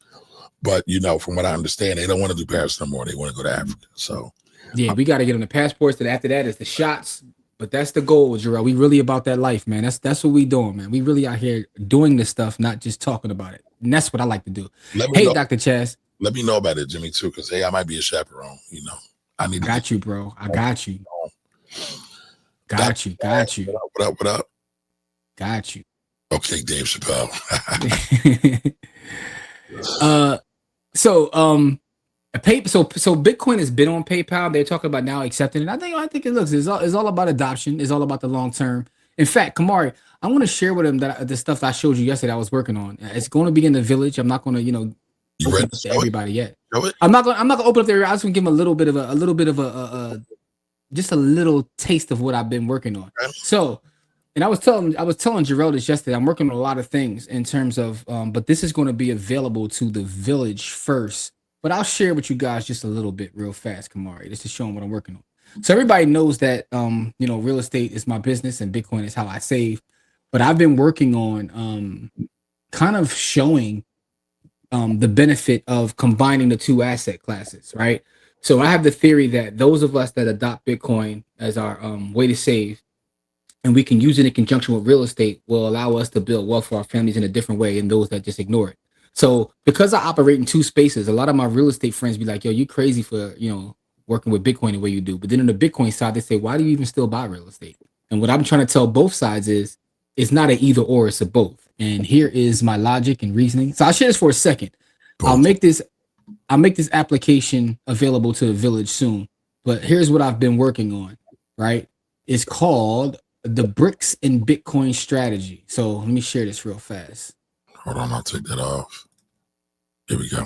but from what I understand, they don't want to do Paris no more. They want to go to Africa. So yeah, we got to get them the passports. And after that is the shots. But that's the goal, Jarrell. We really about that life, man. That's what we doing, man. We really out here doing this stuff, not just talking about it. And that's what I like to do. Hey, Dr. Chaz. Let me know about it, Jimmy, too, because I might be a chaperone. I need. Got you, bro. I got you. Got you. What up? Got you. Okay, Dave Chappelle. So Bitcoin has been on PayPal. They're talking about now accepting it. I think it looks. It's all about adoption. It's all about the long term. In fact, Kamari, I want to share with him that the stuff I showed you yesterday I was working on. It's going to be in the village. I'm not going to, You open ready up to to show it? everybody yet. Show it? I'm not going to open up there. I just want to give him a little bit of just a little taste of what I've been working on. Okay. So, and I was telling Jarrell this yesterday. I'm working on a lot of things in terms of, but this is going to be available to the village first. But I'll share with you guys just a little bit real fast, Kamari, just to show them what I'm working on. So everybody knows that real estate is my business and Bitcoin is how I save. But I've been working on kind of showing the benefit of combining the two asset classes, right? So I have the theory that those of us that adopt Bitcoin as our way to save, and we can use it in conjunction with real estate, will allow us to build wealth for our families in a different way than those that just ignore it. So because I operate in two spaces, a lot of my real estate friends be like, yo, you crazy for, working with Bitcoin the way you do. But then on the Bitcoin side, they say, why do you even still buy real estate? And what I'm trying to tell both sides is it's not an either or, it's a both. And here is my logic and reasoning. So I'll share this for a second. I'll make this application available to the village soon. But here's what I've been working on, right? It's called the bricks in Bitcoin strategy. So let me share this real fast. Hold on, I'll take that off. Here we go.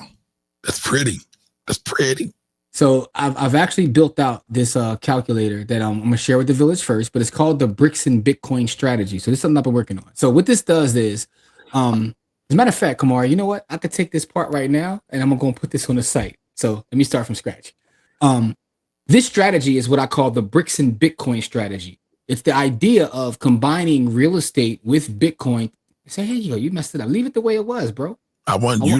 That's pretty. That's pretty. So I've actually built out this calculator that I'm gonna share with the village first, but it's called the bricks in Bitcoin strategy. So this is something I've been working on. So what this does is, as a matter of fact, Kamara, you know what? I could take this part right now and I'm gonna put this on the site. So let me start from scratch. This strategy is what I call the bricks in Bitcoin strategy. It's the idea of combining real estate with Bitcoin. Say, hey, yo, you messed it up. Leave it the way it was, bro. I want you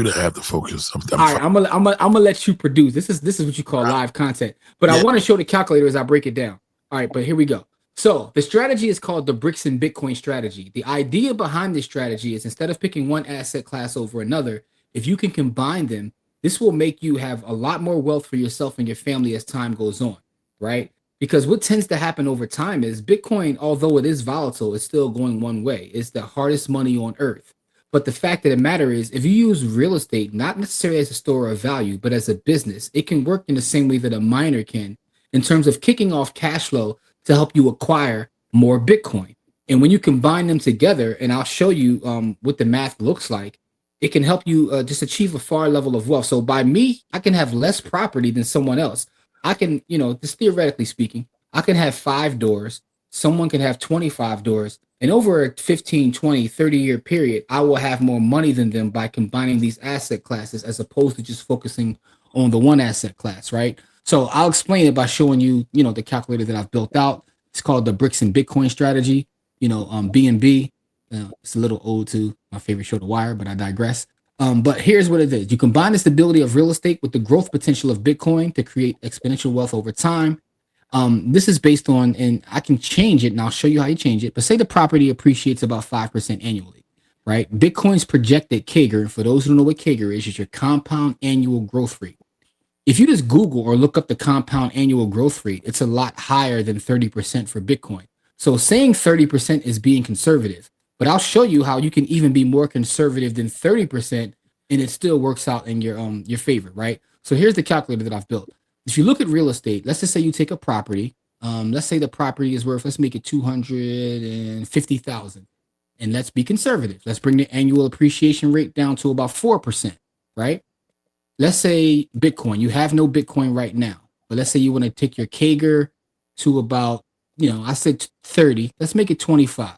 to have the focus of them. All right, I'm gonna let you produce. This is what you call live content. But I want to show the calculator as I break it down. All right, but here we go. So the strategy is called the bricks in Bitcoin strategy. The idea behind this strategy is instead of picking one asset class over another, if you can combine them, this will make you have a lot more wealth for yourself and your family as time goes on, right? Because what tends to happen over time is Bitcoin, although it is volatile, it's still going one way. It's the hardest money on earth. But the fact of the matter is, if you use real estate, not necessarily as a store of value, but as a business, it can work in the same way that a miner can in terms of kicking off cash flow to help you acquire more Bitcoin. And when you combine them together, and I'll show you what the math looks like, it can help you just achieve a far level of wealth. So by me, I can have less property than someone else. I can, just theoretically speaking, I can have 5 doors. Someone can have 25 doors. And over a 15, 20, 30-year period, I will have more money than them by combining these asset classes as opposed to just focusing on the one asset class, right? So I'll explain it by showing you, the calculator that I've built out. It's called the bricks in Bitcoin strategy, B&B. It's a little old to my favorite show, The Wire, but I digress. But here's what it is. You combine the stability of real estate with the growth potential of Bitcoin to create exponential wealth over time. This is based on, and I can change it, and I'll show you how you change it. But say the property appreciates about 5% annually, right? Bitcoin's projected CAGR, for those who don't know what CAGR is your compound annual growth rate. If you just Google or look up the compound annual growth rate, it's a lot higher than 30% for Bitcoin. So saying 30% is being conservative, but I'll show you how you can even be more conservative than 30%, and it still works out in your favor, right? So here's the calculator that I've built. If you look at real estate, let's just say you take a property. Let's say the property is worth, let's make it 250,000, and let's be conservative. Let's bring the annual appreciation rate down to about 4%, right? Let's say Bitcoin, you have no Bitcoin right now, but let's say you want to take your CAGR to about, I said 30. Let's make it 25,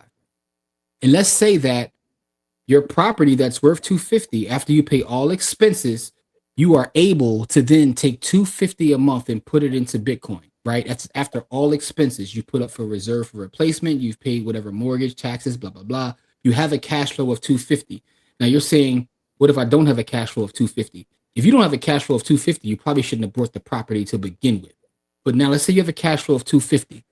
and let's say that your property that's worth 250, after you pay all expenses, you are able to then take $250 a month and put it into Bitcoin, right? That's after all expenses you put up for reserve for replacement. You've paid whatever mortgage, taxes, blah, blah, blah. You have a cash flow of $250. Now you're saying, what if I don't have a cash flow of $250? If you don't have a cash flow of $250, you probably shouldn't have bought the property to begin with. But now let's say you have a cash flow of $250.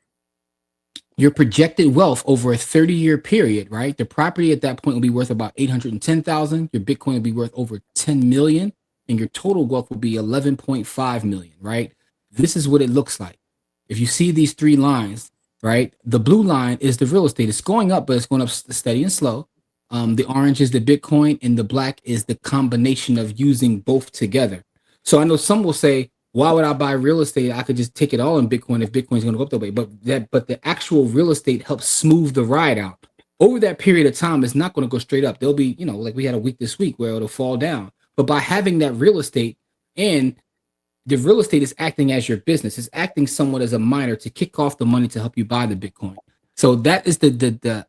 Your projected wealth over a 30-year period, right? The property at that point will be worth about $810,000. Your Bitcoin will be worth over $10 million. And your total wealth will be 11.5 million, right? This is what it looks like. If you see these 3 lines, right? The blue line is the real estate. It's going up, but it's going up steady and slow. The orange is the Bitcoin, and the black is the combination of using both together. So I know some will say, Why would I buy real estate? I could just take it all in Bitcoin if Bitcoin's going to go up that way. But the actual real estate helps smooth the ride out. Over that period of time, it's not going to go straight up. There'll be, like we had a week this week where it'll fall down. But by having that real estate, and the real estate is acting as your business, it's acting somewhat as a miner to kick off the money to help you buy the Bitcoin. So that is the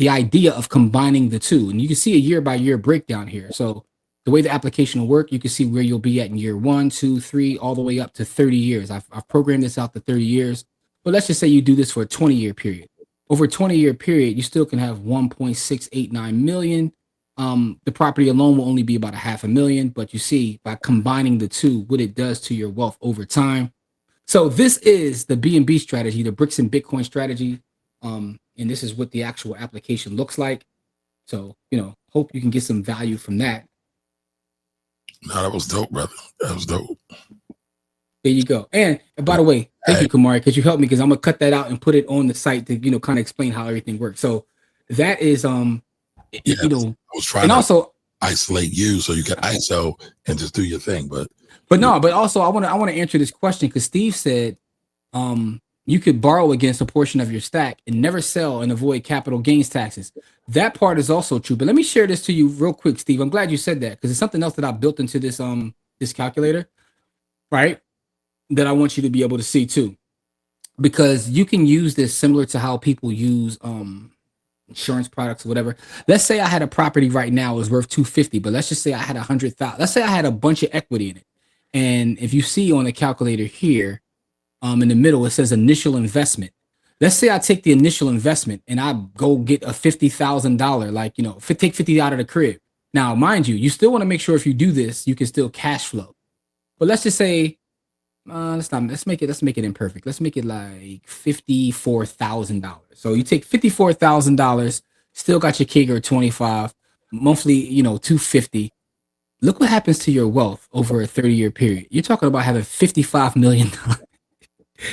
idea of combining the two. And you can see a year by year breakdown here. So the way the application will work, you can see where you'll be at in year 1, 2, 3, all the way up to 30 years. I've programmed this out to 30 years, but let's just say you do this for a 20-year period. Over a 20-year period, you still can have 1.689 million. The property alone will only be about $500,000, but you see by combining the two, what it does to your wealth over time. So this is the B&B strategy, the bricks and Bitcoin strategy. And this is what the actual application looks like. So, hope you can get some value from that. No, that was dope, brother. That was dope. There you go. And by the way, thank you, Kamari, because you helped me, because I'm gonna cut that out and put it on the site to kind of explain how everything works. So that is I was trying to also isolate you so you can ISO and just do your thing, but also I want to answer this question, because Steve said you could borrow against a portion of your stack and never sell and avoid capital gains taxes. That part is also true. But let me share this to you real quick, Steve. I'm glad you said that, because it's something else that I built into this this calculator, right? That I want you to be able to see too, because you can use this similar to how people use insurance products or whatever. Let's say I had a property right now is worth 250, but let's just say I had 100,000. Let's say I had a bunch of equity in it, and if you see on the calculator here, in the middle it says initial investment. Let's say I take the initial investment and I go get a $50,000, take 50 out of the crib. Now, mind you still want to make sure if you do this, you can still cash flow. But let's just say, let's make it imperfect. Let's make it like $54,000. So you take $54,000, still got your CAGR 25, monthly, $250. Look what happens to your wealth over a 30-year period. You're talking about having $55 million.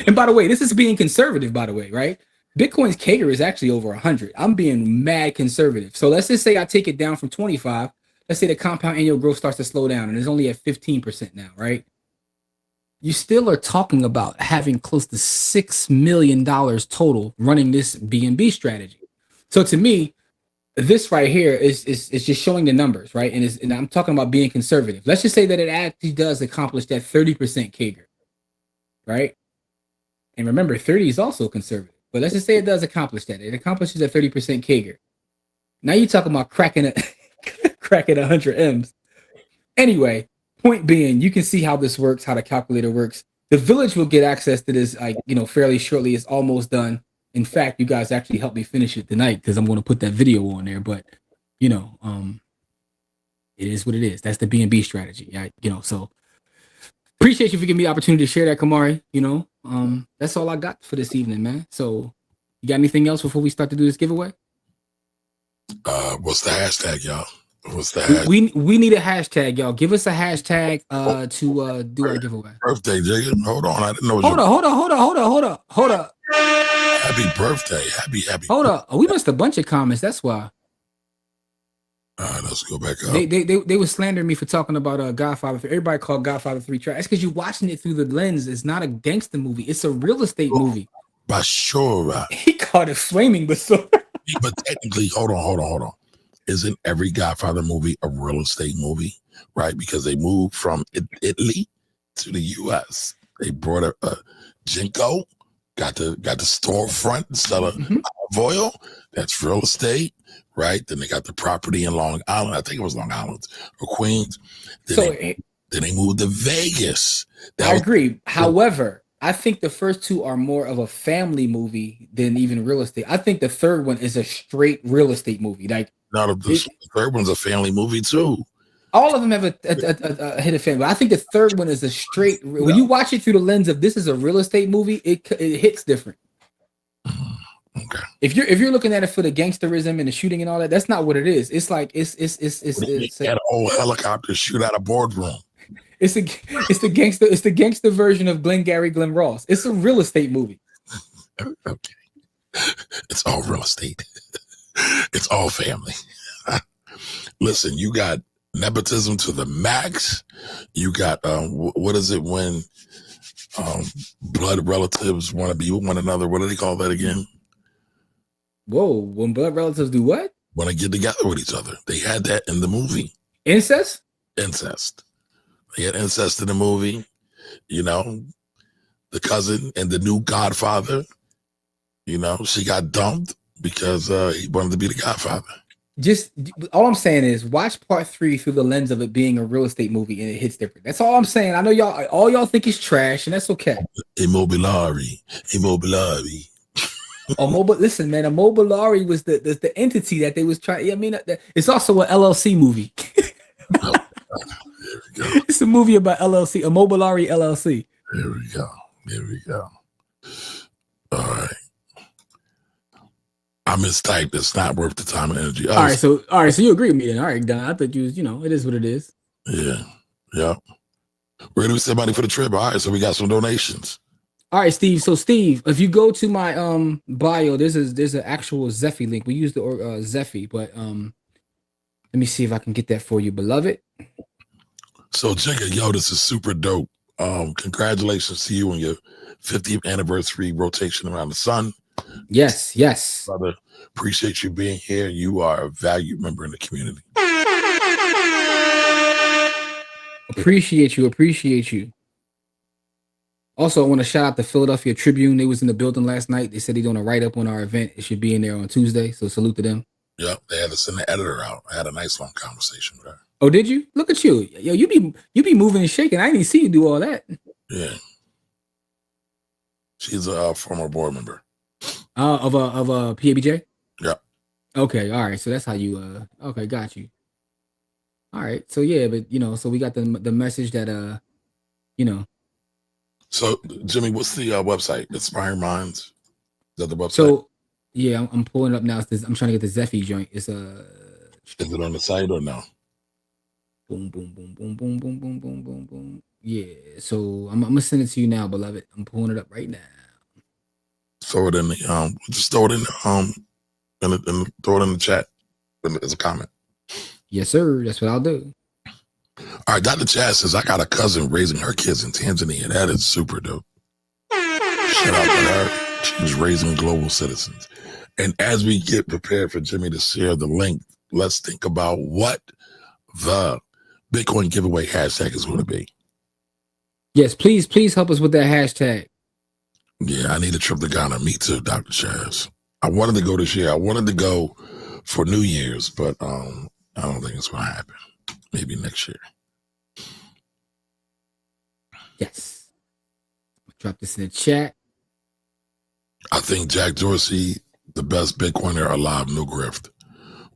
And by the way, this is being conservative, by the way, right? Bitcoin's CAGR is actually over 100. I'm being mad conservative. So let's just say I take it down from 25. Let's say the compound annual growth starts to slow down and it's only at 15% now, right? You still are talking about having close to $6 million total running this B&B strategy. So to me, this right here is just showing the numbers, right? And I'm talking about being conservative. Let's just say that it actually does accomplish that 30% CAGR, right? And remember, 30 is also conservative. But let's just say it does accomplish that. It accomplishes a 30% CAGR. Now you're talking about cracking 100 M's. Anyway, point being, you can see how this works, how the calculator works. The village will get access to this, fairly shortly. It's almost done. In fact, you guys actually helped me finish it tonight, because I'm going to put that video on there. But, it is what it is. That's the B&B strategy. So appreciate you for giving me the opportunity to share that, Kamari. That's all I got for this evening, man. So you got anything else before we start to do this giveaway? What's the hashtag, y'all? What's the hashtag? We need a hashtag, y'all. Give us a hashtag to do our giveaway. Birthday, Jacob. Hold on. I didn't know. Hold up. Happy birthday. Happy. Hold up. We missed a bunch of comments. That's why. All right, let's go back up. They were slandering me for talking about Godfather 3. Everybody called Godfather 3 trash. That's because you're watching it through the lens. It's not a gangster movie. It's a real estate movie. Basura. He called it flaming Basura. But technically, hold on. Isn't every Godfather movie a real estate movie, right? Because they moved from Italy to the U.S. They brought a Jinko, got the storefront, sell olive oil. That's real estate. Right, then they got the property in Long Island. I think it was Long Island or Queens. Then they moved to Vegas. I agree. However, I think the first two are more of a family movie than even real estate. I think the third one is a straight real estate movie. Like, the third one's a family movie too. All of them have a hit of family. I think the third one is a straight. When you watch it through the lens of this is a real estate movie, it hits different. Okay. If you're looking at it for the gangsterism and the shooting and all that, that's not what it is. It's like it's that old helicopter shoot out a boardroom. It's the gangster version of Glenn Ross. It's a real estate movie. Okay. It's all real estate. It's all family. Listen, you got nepotism to the max. You got what is it when blood relatives want to be with one another? What do they call that again? Whoa, when blood relatives do what? Want to get together with each other. They had that in the movie. Incest? Incest. They had incest in the movie. You know, the cousin and the new godfather, you know, she got dumped because he wanted to be the godfather. Just all I'm saying is watch part 3 through the lens of it being a real estate movie and it hits different. That's all I'm saying. I know y'all think it's trash, and that's okay. Immobiliari. Listen, man, Immobiliari was the entity that they was trying. I mean, it's also an LLC movie. Oh, there we go. It's a movie about LLC, Immobiliari LLC. There we go. All right. I mistyped. It's not worth the time and energy. All right, so you agree with me then. All right, Don. I thought it is what it is. Yeah. Where do we send money for the trip? All right, so we got some donations. All right, Steve. So Steve, if you go to my bio, there's an actual Zephy link. We use the Zephy, but let me see if I can get that for you, beloved. So Jigga, this is super dope. Congratulations to you on your 50th anniversary rotation around the sun. Yes. Brother, appreciate you being here. You are a valued member in the community. Appreciate you. Also, I want to shout out the Philadelphia Tribune. They was in the building last night. They said they're doing a write-up on our event. It should be in there on Tuesday, so salute to them. Yep, they had to send the editor out. I had a nice long conversation with her. Oh, did you? Look at you. Yo, you be moving and shaking. I didn't see you do all that. Yeah. She's a former board member. Of a PABJ? Yeah. Okay, all right. So that's how you okay, got you. All right. So yeah, but so we got the message that So Jimmy, what's the website? Inspiring Minds? Is that the website? So yeah, I'm pulling it up now. I'm trying to get the Zephy joint. It's Is it on the site or no? Boom. Yeah. So I'm gonna send it to you now, beloved. I'm pulling it up right now. Throw it in the just throw it in and throw it in the chat as a comment. Yes, sir. That's what I'll do. All right, Dr. Chad says I got a cousin raising her kids in Tanzania. That is super dope. Shout out to her. She's raising global citizens. And as we get prepared for Jimmy to share the link, let's think about what the Bitcoin giveaway hashtag is going to be. Yes, please help us with that hashtag. Yeah, I need a trip to Ghana. Me too, Dr. Chaz. I wanted to go this year. I wanted to go for New Year's, but I don't think it's going to happen. Maybe next year. Yes. Drop this in the chat. I think Jack Dorsey, the best Bitcoiner alive, no grift.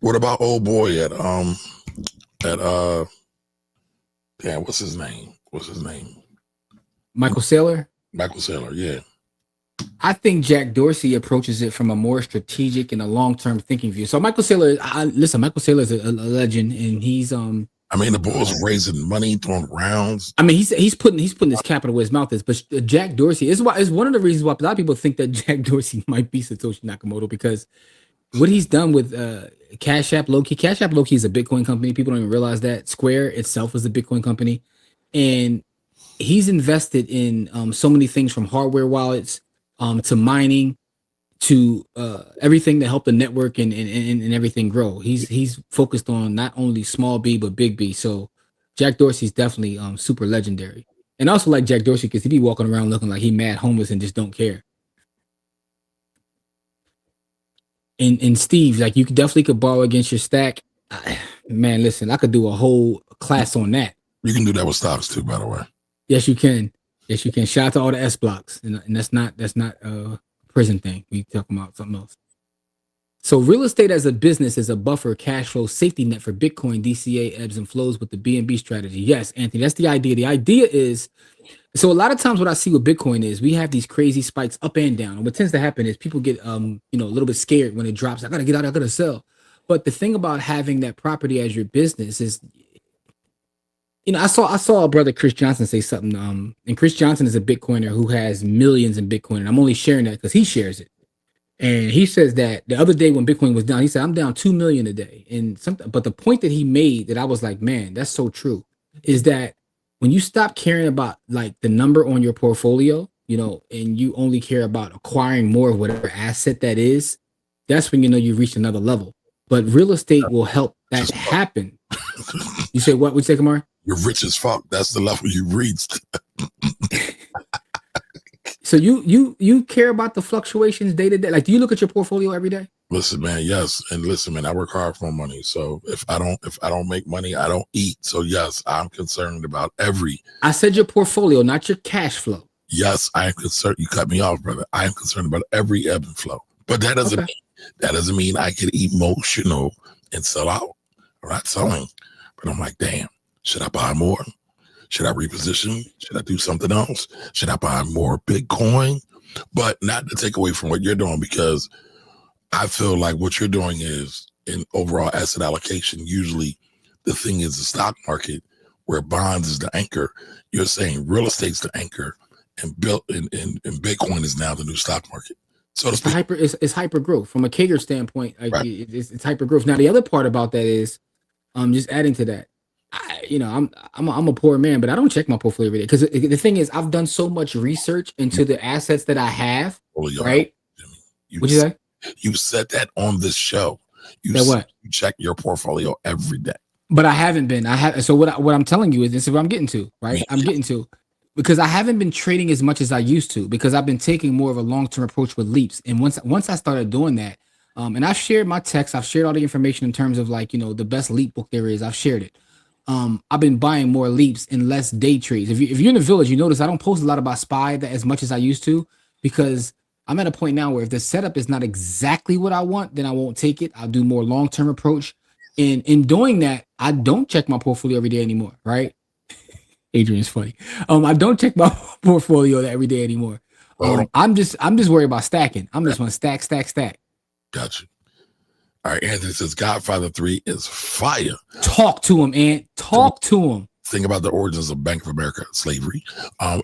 What about old boy at damn, what's his name? Michael Saylor? Michael Saylor, yeah. I think Jack Dorsey approaches it from a more strategic and a long-term thinking view. So Michael Saylor, Michael Saylor is a legend, and he's I mean, the Bulls raising money, throwing rounds. I mean, he's putting his capital where his mouth is. But Jack Dorsey is one of the reasons why a lot of people think that Jack Dorsey might be Satoshi Nakamoto, because what he's done with Cash App Low-Key. Cash App Low-Key is a Bitcoin company. People don't even realize that. Square itself is a Bitcoin company, and he's invested in so many things, from hardware wallets to mining to everything to help the network and everything grow. He's focused on not only small B but big B. So Jack Dorsey's definitely super legendary. And also like Jack Dorsey, because he be walking around looking like he mad homeless and just don't care. And Steve, like, you definitely could borrow against your stack. Man, listen, I could do a whole class on that. You can do that with stocks too, by the way. Yes, you can. Shout out to all the S blocks, and that's not a prison thing. We talking about something else. So real estate as a business is a buffer cash flow safety net for Bitcoin. DCA ebbs and flows with the BNB strategy. Yes, Anthony, that's the idea. The idea is, so a lot of times what I see with Bitcoin is we have these crazy spikes up and down. And what tends to happen is people get a little bit scared when it drops. I gotta get out. I gotta sell. But the thing about having that property as your business is, I saw a brother, Chris Johnson, say something. And Chris Johnson is a Bitcoiner who has millions in Bitcoin. And I'm only sharing that because he shares it. And he says that the other day when Bitcoin was down, he said, I'm down 2 million a day. And something, but the point that he made that I was like, man, that's so true, is that when you stop caring about like the number on your portfolio, you know, and you only care about acquiring more of whatever asset that is, that's when you know you've reached another level. But real estate will help that happen. You say what? Would you say, Kamar? You're rich as fuck. That's the level you reached. So you care about the fluctuations day to day? Like, do you look at your portfolio every day? Listen, man, yes. And listen, man, I work hard for money. So if I don't make money, I don't eat. So yes, I'm concerned about every. I said your portfolio, not your cash flow. Yes, I am concerned. You cut me off, brother. I am concerned about every ebb and flow. But that doesn't mean I get emotional and sell out. I'm not selling. But I'm like, damn, should I buy more? Should I reposition? Should I do something else? Should I buy more Bitcoin? But not to take away from what you're doing, because I feel like what you're doing is in overall asset allocation. Usually the thing is the stock market, where bonds is the anchor. You're saying real estate's the anchor, and Bitcoin is now the new stock market. So it's hyper growth from a Kager standpoint. Like, right. it's hyper growth. Now the other part about that is, just adding to that, I'm a poor man, but I don't check my portfolio every day, because the thing is, I've done so much research into the assets that I have. Right? What'd you say? You said that on this show. You check your portfolio every day. But I haven't been. So what I'm telling you is, this is what I'm getting to, right? I'm getting to, because I haven't been trading as much as I used to, because I've been taking more of a long-term approach with leaps. And once I started doing that, and I've shared my text, I've shared all the information in terms of, like, the best leap book there is. I've shared it. I've been buying more leaps and less day trades. If you're in the village, you notice I don't post a lot about SPY as much as I used to, because I'm at a point now where if the setup is not exactly what I want, then I won't take it. I'll do more long-term approach. And in doing that, I don't check my portfolio every day anymore, right? Adrian's funny. I don't check my portfolio every day anymore. I'm just worried about stacking. I'm just want to stack. Gotcha. All right, Anthony says Godfather 3 is fire. Talk to him, Ant. Talk to him. Think about the origins of Bank of America slavery.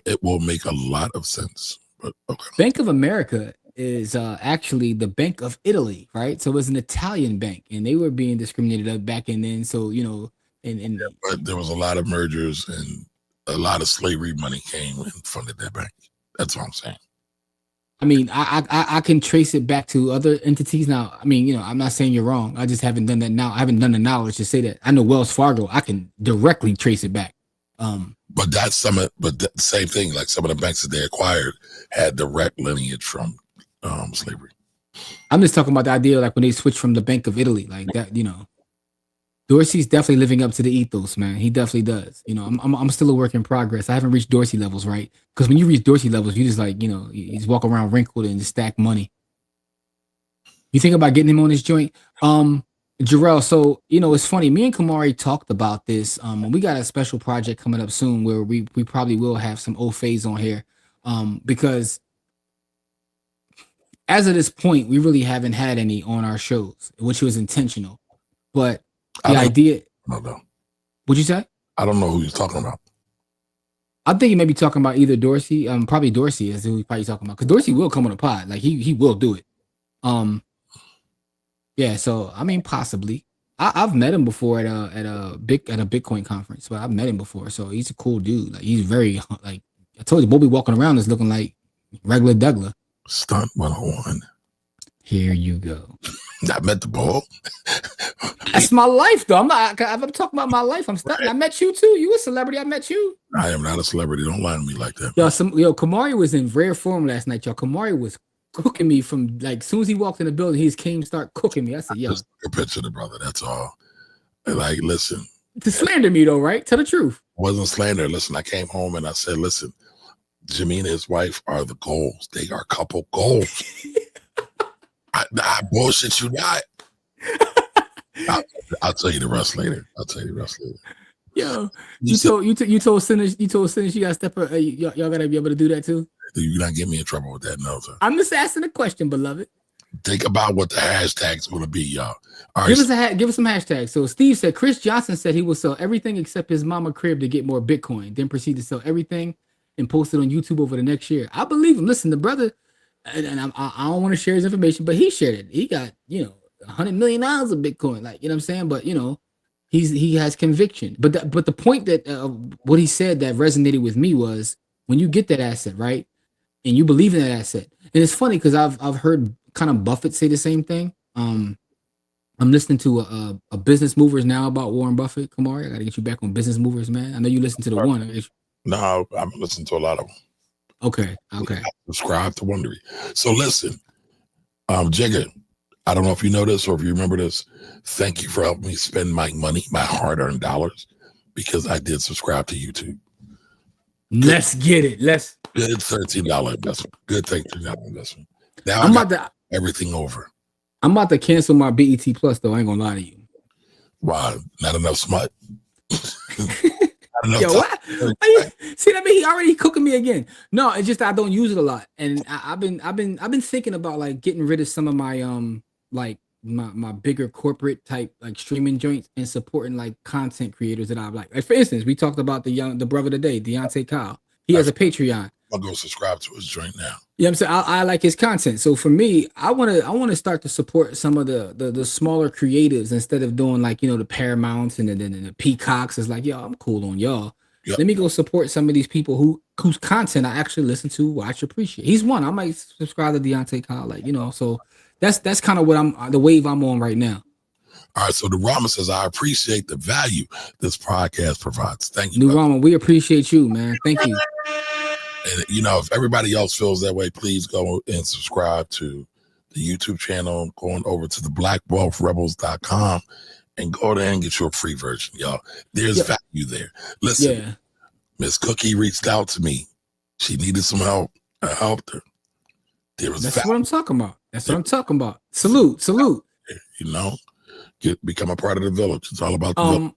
It will make a lot of sense. But okay. Bank of America is actually the Bank of Italy, right? So it was an Italian bank, and they were being discriminated back in then. So but there was a lot of mergers, and a lot of slavery money came and funded that bank. That's what I'm saying. I mean, I can trace it back to other entities now. I mean, I'm not saying you're wrong. I just haven't done that now. I haven't done the knowledge to say that. I know Wells Fargo. I can directly trace it back. But that's the same thing. Like some of the banks that they acquired had direct lineage from slavery. I'm just talking about the idea, like when they switched from the Bank of Italy, like that. Dorsey's definitely living up to the ethos, man. He definitely does. I'm still a work in progress. I haven't reached Dorsey levels, right? Because when you reach Dorsey levels, you just like, you just walk around wrinkled and just stack money. You think about getting him on this joint? Jarrell, so, it's funny. Me and Kamari talked about this. We got a special project coming up soon where we probably will have some old phase on here. Because as of this point, we really haven't had any on our shows, which was intentional. But the idea. No. What'd you say? I don't know who you're talking about. I think you may be talking about either Dorsey. Probably Dorsey is who he's probably talking about, because Dorsey will come on a pod. Like he will do it. Yeah. So I mean, possibly. I've met him before at a Bitcoin conference, but I've met him before. So he's a cool dude. Like he's very like I told you, Bobby walking around is looking like regular Douglas. Stunt 101. Here you go. I met the ball. That's my life, though. I'm talking about my life. I'm stuck. I met you too. You a celebrity. I met you. I am not a celebrity. Don't lie to me like that. Kamari was in rare form last night, y'all. Kamari was cooking me from like as soon as he walked in the building, he came start cooking me. I said, yo. Just a picture of the brother. That's all. Like, listen. To slander me though, right? Tell the truth. Wasn't slander. Listen, I came home and I said, listen, Jimmy and his wife are the goals. They are couple goals. I bullshit you not. I'll tell you the rest later. Yo, you told sinners you gotta step up. Y'all gotta be able to do that too. You're not getting me in trouble with that, no, sir. I'm just asking a question, beloved. Think about what the hashtag's gonna be, y'all. All give right, give us some hashtags. So Steve said Chris Johnson said he will sell everything except his mama crib to get more Bitcoin, then proceed to sell everything and post it on YouTube over the next year. I believe him. Listen, the brother I don't want to share his information, but he shared it. He got, $100 million of Bitcoin. Like, you know what I'm saying? But, he has conviction. But the point that what he said that resonated with me was when you get that asset, right? And you believe in that asset. And it's funny because I've heard kind of Buffett say the same thing. I'm listening to a Business Movers now about Warren Buffett. Kamari, I got to get you back on Business Movers, man. I know you listen to the one. No, I'm listening to a lot of them. Okay. I subscribe to Wondery. So listen, Jigga, I don't know if you know this or if you remember this. Thank you for helping me spend my money, my hard-earned dollars, because I did subscribe to YouTube. Let's get it. Good $13 investment. Good $13 investment. Now I'm I about got to everything over. I'm about to cancel my BET Plus though. I ain't gonna lie to you. Wow, not enough smut. Yo, what? See that? He already cooking me again. No, it's just I don't use it a lot, and I've been thinking about like getting rid of some of my like my bigger corporate type like streaming joints and supporting like content creators that I like. Like for instance, we talked about the brother today, Deontay Kyle. He has a Patreon. I'll go subscribe to his joint now. Yeah, I'm saying I like his content. So for me, I want to start to support some of the smaller creatives instead of doing like the Paramounts and the Peacocks. It's like, yo, I'm cool on y'all. Yep. Let me go support some of these people whose content I actually listen to, watch, appreciate. He's one. I might subscribe to Deontay Kyle, like So that's kind of what the wave I'm on right now. All right, so the Rama says, I appreciate the value this podcast provides. Thank you. New Rama, we appreciate you, man. Thank you. And, if everybody else feels that way, please go and subscribe to the YouTube channel, going over to the blackwealthrebels.com and go there and get you a free version, y'all. There's value there. Listen, Miss Cookie reached out to me. She needed some help. I helped her. That's what I'm talking about. That's what I'm talking about. Salute. Become a part of the village. It's all about the village.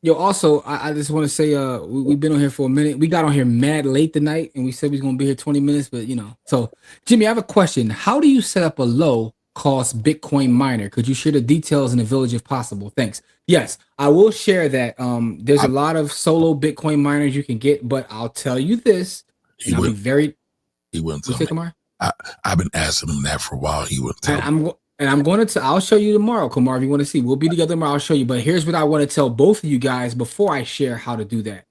Yo, also, I just want to say, we've been on here for a minute. We got on here mad late tonight, and we said we was going to be here 20 minutes, but, So, Jimmy, I have a question. How do you set up a low-cost Bitcoin miner? Could you share the details in the village if possible? Thanks. Yes, I will share that. There's a lot of solo Bitcoin miners you can get, but I'll tell you this. He wouldn't tell me. I've been asking him that for a while. He wouldn't tell me. I'll show you tomorrow, Kumar, if you want to see. We'll be together tomorrow. I'll show you. But here's what I want to tell both of you guys before I share how to do that.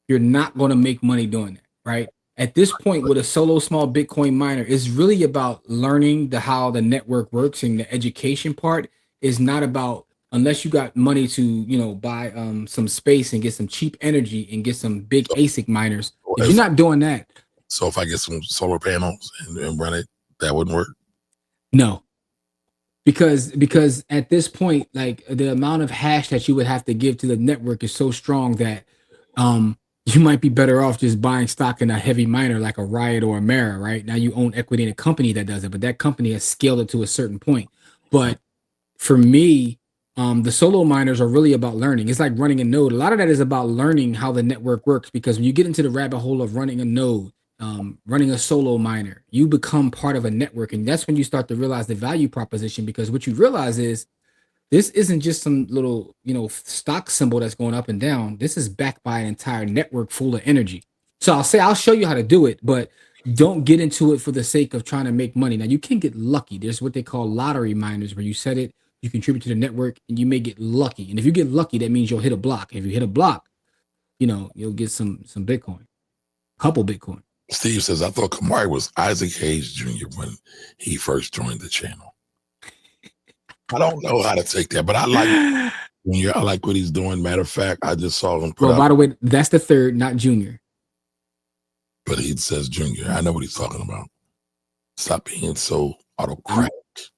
You're not going to make money doing that, right? At this point, with a solo small Bitcoin miner, it's really about learning how the network works, and the education part is not about, unless you got money to, buy some space and get some cheap energy and get some big ASIC miners. If you're not doing that. So if I get some solar panels and run it, that wouldn't work? No. Because at this point, like the amount of hash that you would have to give to the network is so strong that you might be better off just buying stock in a heavy miner like a Riot or a Mara, right? Now you own equity in a company that does it, but that company has scaled it to a certain point. But for me, the solo miners are really about learning. It's like running a node. A lot of that is about learning how the network works, because when you get into the rabbit hole of running a node, running a solo miner, you become part of a network, and that's when you start to realize the value proposition, because what you realize is this isn't just some little stock symbol that's going up and down. This is backed by an entire network full of energy. So I'll show you how to do it, but don't get into it for the sake of trying to make money. Now you can get lucky. There's what they call lottery miners, where you set it, you contribute to the network, and you may get lucky. And if you get lucky, that means you'll hit a block. If you hit a block, you'll get some Bitcoin, couple Bitcoin. Steve says, I thought Kamari was Isaac Hayes Jr. when he first joined the channel. I don't know how to take that, but I like what he's doing. Matter of fact, I just saw him by the way, that's the third, not Junior. But he says Junior. I know what he's talking about. Stop being so autocratic.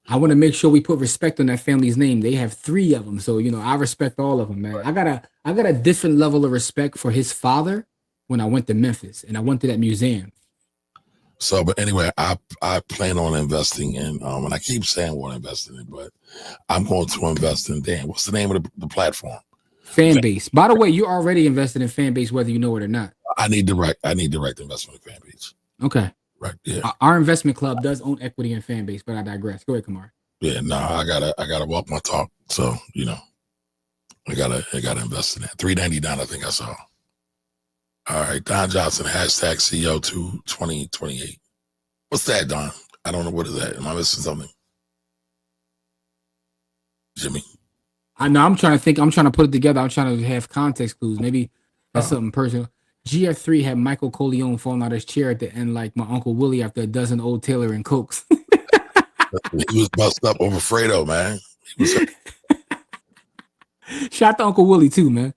I want to make sure we put respect on that family's name. They have 3 of them. So, I respect all of them, man. I got a different level of respect for his father when I went to Memphis and I went to that museum. So, but anyway, I plan on investing in, and I keep saying I want to invest in it, but I'm going to invest in, what's the name of the platform? Fanbase. By the way, you're already invested in Fanbase, whether you know it or not. I need direct investment in Fanbase. Okay. Right. Yeah. Our investment club does own equity in Fanbase, but I digress. Go ahead, Kamar. Yeah. No, I gotta walk my talk. So, I gotta invest in that. $3.99, I think I saw. All right, Don Johnson, #CO2 2028. What's that, Don? I don't know what is that. Am I missing something? Jimmy? I know. I'm trying to think. I'm trying to put it together. I'm trying to have context clues. Maybe that's something personal. GF3 had Michael Corleone falling out his chair at the end, like my Uncle Willie after a dozen Old Taylor and Cokes. He was busted up over Fredo, man. He was Shout out to Uncle Willie too, man.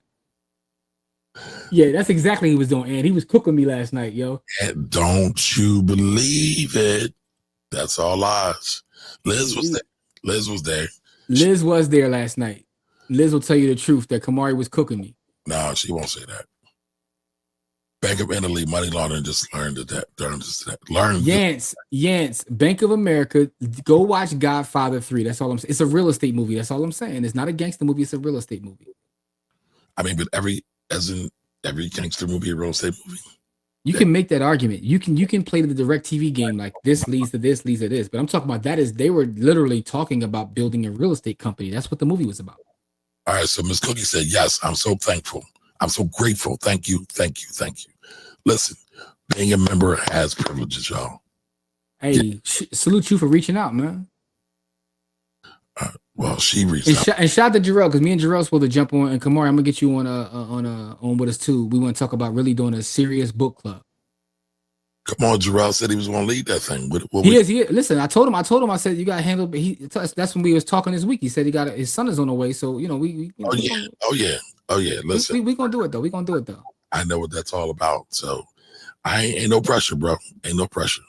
Yeah, that's exactly what he was doing. And he was cooking me last night, yo. And don't you believe it? That's all lies. Liz was there. Liz was there. Liz was there last night. Liz will tell you the truth that Kamari was cooking me. No, she won't say that. Bank of Italy money laundering just learned that. Yance, Bank of America. Go watch Godfather 3. That's all I'm saying. It's a real estate movie. That's all I'm saying. It's not a gangster movie. It's a real estate movie. I mean, but every gangster movie, a real estate movie. You can make that argument. You can play the direct TV game like this leads to this, leads to this. But I'm talking about they were literally talking about building a real estate company. That's what the movie was about. All right. So Miss Cookie said, yes, I'm so thankful. I'm so grateful. Thank you. Thank you. Thank you. Listen, being a member has privileges, y'all. Hey, salute you for reaching out, man. Well, she reached out. And shout out to Jarrell, because me and Jarrell supposed to jump on. And Kamari, I'm gonna get you on with us too. We want to talk about really doing a serious book club. Come on, Jarrell said he was going to lead that thing. He is. Listen, I told him. I said you got to handle. That's when we was talking this week. He said his son is on the way. So we Oh yeah. Listen, we gonna do it though. We gonna do it though. I know what that's all about. So I ain't no pressure, bro. Ain't no pressure.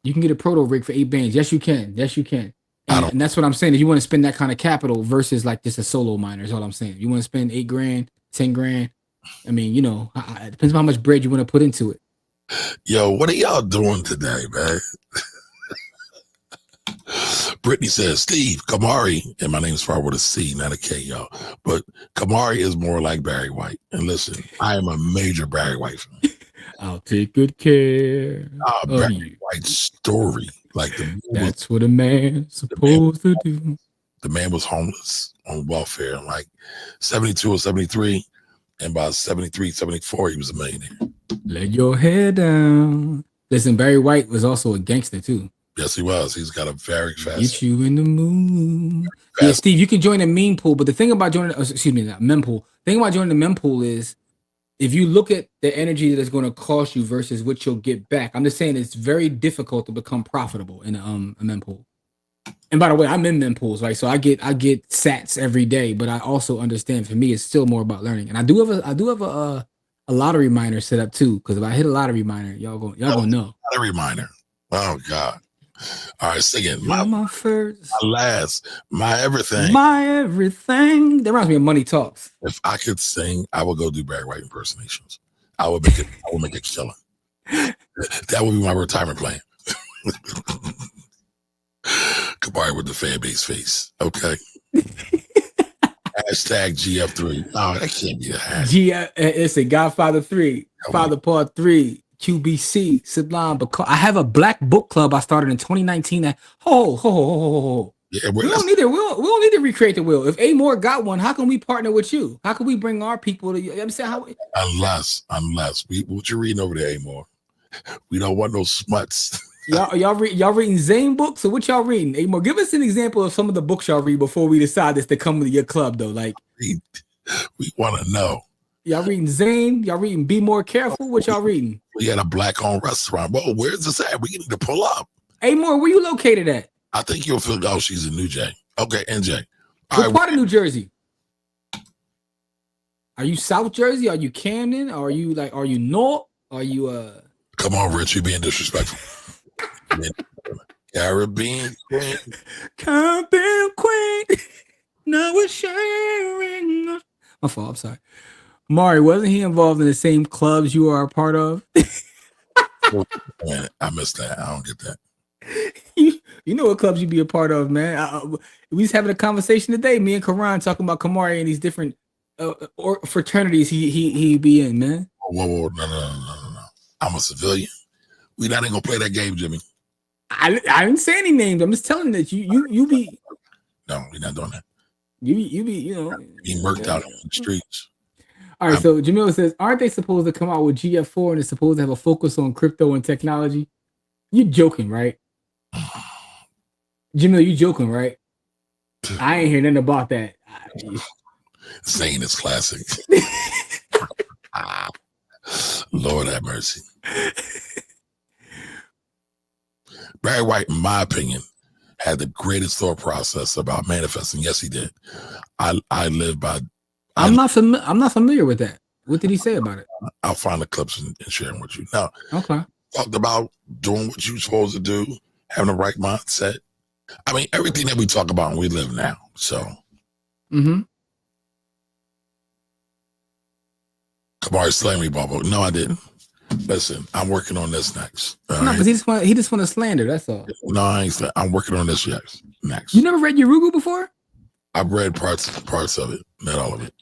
You can get a proto rig for 8 bands. Yes, you can. And that's what I'm saying. If you want to spend that kind of capital versus like just a solo miner, is all I'm saying. You want to spend $8,000, $10,000. I mean, it depends on how much bread you want to put into it. Yo, what are y'all doing today, man? Brittany says, Steve, Kamari, and my name is Far with a C, not a K, y'all. But Kamari is more like Barry White. And listen, I am a major Barry White fan. I'll take good care of Barry you. White's story. That's what a man's supposed to do. The man was homeless on welfare in like 72 or 73. And by 73, 74, he was a millionaire. Let your head down. Listen, Barry White was also a gangster too. Yes, he was. He's got a very fast. Get you in the mood. Yeah, Steve, you can join a meme pool, but the thing about joining, not meme pool. The thing about joining the meme pool is if you look at the energy that it's going to cost you versus what you'll get back. I'm just saying it's very difficult to become profitable in a meme pool. And by the way, I'm in mem pools, right? So I get sats every day, but I also understand for me it's still more about learning. And I do have a lottery miner set up too, because if I hit a lottery miner, y'all gonna know. Lottery miner. Oh God. All right, sing it. My first, my last, my everything. My everything. That reminds me of Money Talks. If I could sing, I would go do Barry White impersonations. I would make it killing. That would be my retirement plan. Goodbye with the fan base face. Okay. Hashtag GF3. Oh, that can't be a hashtag. It's a Godfather 3, Father Part 3, QBC, Sublime. I have a black book club I started in 2019. Yeah, we don't need to recreate the wheel. If A More got one, how can we partner with you? How can we bring our people to you? I'm saying unless what you reading over there, A More? We don't want no smuts. Y'all reading Zane books, or what y'all reading? A More, give us an example of some of the books y'all read before we decide this to come to your club, though. Like we want to know. Y'all reading Zane? Y'all reading Be More Careful? What y'all reading? We had a black-owned restaurant. Whoa, where's this at? We need to pull up. A More, where you located at? I think you'll feel. Oh, she's in New J. Okay, NJ. What part of New Jersey? Are you South Jersey? Are you Camden? Are you North? Are you Come on, Rich, you being disrespectful. Caribbean Queen. Caribbean Queen. Now we're sharing. My fault. I'm sorry. Mari, wasn't he involved in the same clubs you are a part of? Man, I missed that. I don't get that. You know what clubs you be a part of, man. We was having a conversation today. Me and Karan talking about Kamari and these different or fraternities he be in, man. Whoa, no. I'm a civilian. We not even gonna play that game, Jimmy. I didn't say any names. I'm just telling that you be. No, we're not doing that. You be being murked out on the streets. All right, so Jamil says, aren't they supposed to come out with GF4 and it's supposed to have a focus on crypto and technology? You're joking, right? Jimmy, you joking, right? I ain't hear nothing about that. Saying it's classic. Lord have mercy. Barry White, in my opinion, had the greatest thought process about manifesting. Yes, he did. I live by. I'm not familiar with that. What did he say about it? I'll find the clips and share them with you. Now, okay. Talked about doing what you're supposed to do, having the right mindset. I mean, everything that we talk about and we live now. So, Kamari slammed me, Bubba. No, I didn't. Listen, I'm working on this next. No, because he just want to slander. That's all. No, I ain't. I'm working on this next. You never read Yorugu before? I've read parts of it, not all of it.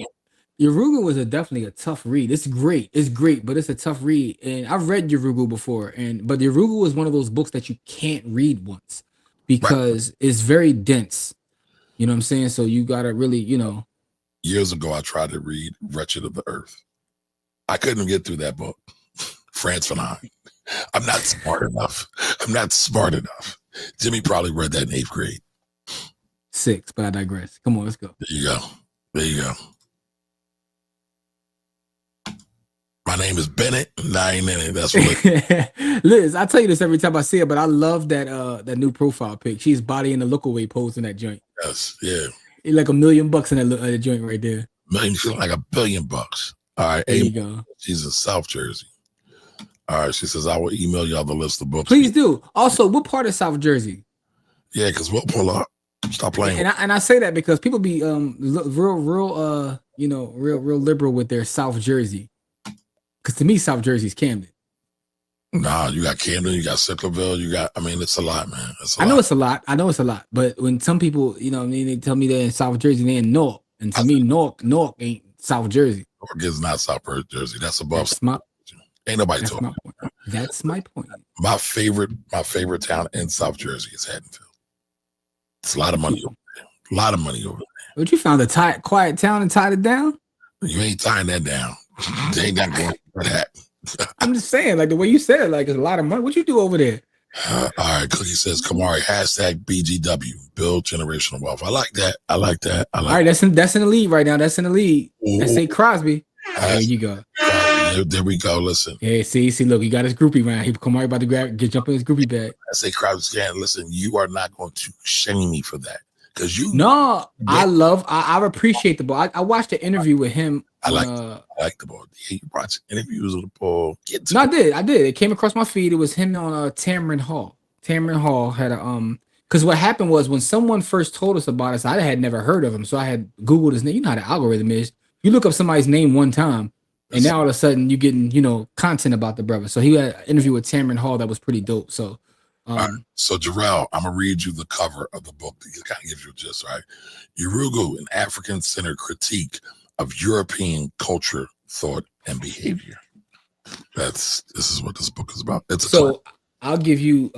Yorugu was definitely a tough read. It's great, but it's a tough read. And I've read Yorugu before, but Yorugu is one of those books that you can't read once because it's very dense. You know what I'm saying? So you gotta really, Years ago, I tried to read "Wretched of the Earth." I couldn't get through that book. France Fanon. I'm not smart enough. Jimmy probably read that in 8th grade. 6, but I digress. Come on, let's go. There you go. My name is Bennett, and I ain't in it. That's what Liz, I tell you this every time I see her, but I love that new profile pic. She's body in the look away pose in that joint. Yes, yeah. It's like $1 million in that joint right there. She's like $1 billion. All right, there you go. She's in South Jersey. All right, she says I will email y'all the list of books. Please do. Also, what part of South Jersey? Yeah, because we'll pull up. Stop playing. And I say that because people be real liberal with their South Jersey. Because to me, South Jersey's Camden. Nah, you got Camden, you got Sicklerville, it's a lot, man. I know it's a lot. But when some people, they tell me they're in South Jersey, they're in Newark. And to me, Newark ain't South Jersey. Newark is not South Jersey. That's above. Ain't nobody talking. That's my point. My favorite town in South Jersey is Haddonfield. It's a lot of money over there. But you found a quiet town and tied it down? You ain't tying that down. They ain't not going for that. I'm just saying, like the way you said it, like it's a lot of money. What you do over there? All right, Cookie says, Kamari, #BGW, build generational wealth. I like that. All right, that's in the lead right now. That's in the lead. That's say Crosby. There you go. There we go. Listen. Yeah, see, look, he got his groupie man. Kamari about to jump in his groupie bag. I say Crosby, listen, you are not going to shame me for that. Because I appreciate the ball. I watched an interview with him. I like the ball. You watch interviews with the ball. I did. It came across my feed. It was him on Tamron Hall. Tamron Hall had because what happened was when someone first told us about us, I had never heard of him. So I had Googled his name. You know how the algorithm is. You look up somebody's name one time, and now all of a sudden you're getting, content about the brother. So he had an interview with Tamron Hall that was pretty dope. So so Jarrell, I'm gonna read you the cover of the book that kind of gives you a gist, right? Yorugu, an African-centered critique of European culture, thought, and behavior. This is what this book is about. I'll give you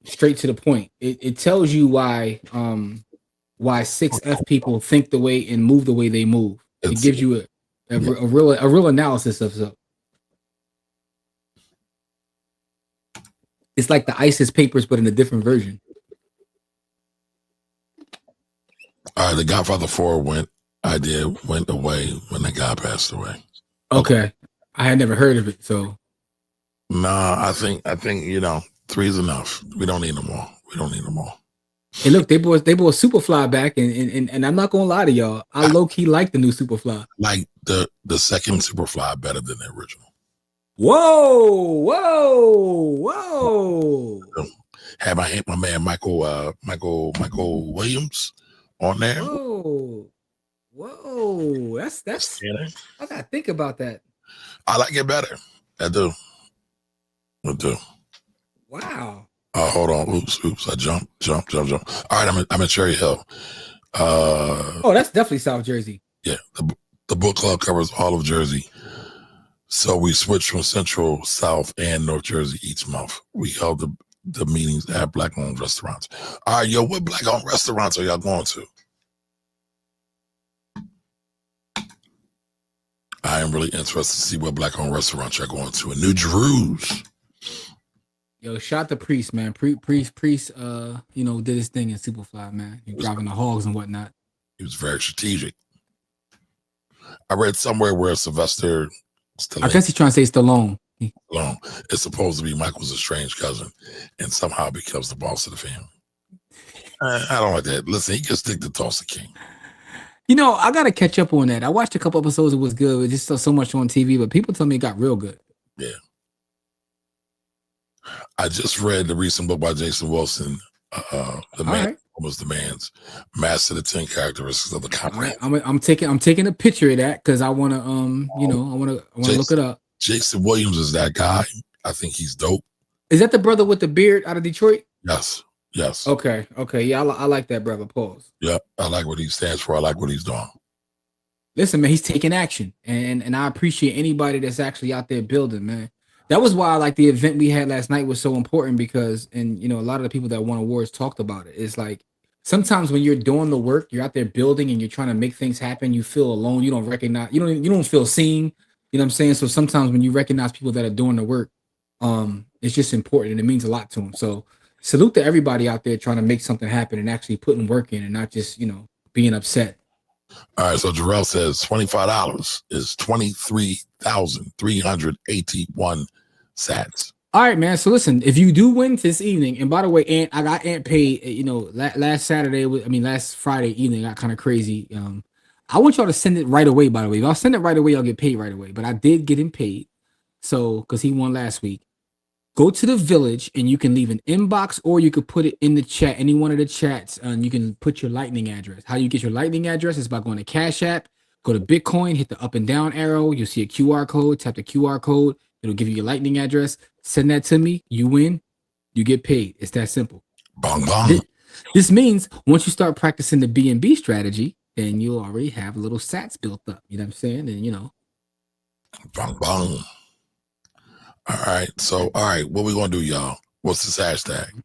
straight to the point. It tells you why 6F people think the way and move the way they move. It gives you a real analysis of stuff. It's like the ISIS papers, but in a different version. All right, The Godfather 4 went away when the guy passed away. Okay. I had never heard of it, so. Nah, I think 3 is enough. We don't need them all. Hey, look, they brought Superfly back, and I'm not gonna lie to y'all. I low key like the new Superfly. Like the second Superfly better than the original. Whoa! Have my man Michael Williams on there? Whoa! That's. I gotta think about that. I like it better. I do. Wow. Hold on. Oops. I jump. All right, I'm in Cherry Hill. That's definitely South Jersey. Yeah. The book club covers all of Jersey. So we switched from Central, South, and North Jersey each month. We held the meetings at Black-owned restaurants. All right, what Black-owned restaurants are y'all going to? I am really interested to see what Black-owned restaurants you're going to. In New Jerusalem. Yo, shout the priest, man. Priest, you know, did his thing in Superfly, man. He driving the hogs and whatnot. He was very strategic. I read somewhere where Sylvester Stallone, I guess he's trying to say Stallone. is supposed to be Michael's estranged cousin, and somehow becomes the boss of the family. I don't like that. Listen, he can stick to Tulsa King. You know, I gotta catch up on that. I watched a couple episodes. It was good. It just saw so much on TV, but people tell me it got real good. Yeah. I just read the recent book by Jason Wilson, The Man Was the Man's Master the 10 Characteristics of the Comrade. I'm taking a picture of that because I wanna you know, I wanna look it up. Jason Williams is that guy. I think he's dope. Is that the brother with the beard out of Detroit? Yes. Okay. Yeah, I like that brother. Pause. Yep. I like what he stands for. I like what he's doing. Listen, man, he's taking action, and I appreciate anybody that's actually out there building, man. That was why I like the event we had last night was so important because, and you know, a lot of the people that won awards talked about it. It's like sometimes when you're doing the work, you're out there building and you're trying to make things happen. You feel alone. You don't recognize. You don't feel seen. You know what I'm saying? So sometimes when you recognize people that are doing the work, it's just important and it means a lot to them. So salute to everybody out there trying to make something happen and actually putting work in and not just, you know, being upset. All right, so Jarrell says $25 is 23,381 sats. All right, man. So listen, if you do win this evening, and by the way, I got Aunt paid. You know, last Friday evening got kind of crazy. I want y'all to send it right away. By the way, if I'll send it right away, I'll get paid right away. But I did get him paid, so because he won last week. Go to the village and you can leave an inbox or you could put it in the chat, any one of the chats, and you can put your lightning address. How you get your lightning address is by going to Cash App, go to Bitcoin, hit the up and down arrow. You'll see a QR code, tap the QR code. It'll give you your lightning address. Send that to me. You win, you get paid. It's that simple. Bong, bong. This means once you start practicing the B&B strategy, then you'll already have little sats built up. You know what I'm saying? And you know. Bong, bong. All right, what we gonna do, y'all? What's this hashtag?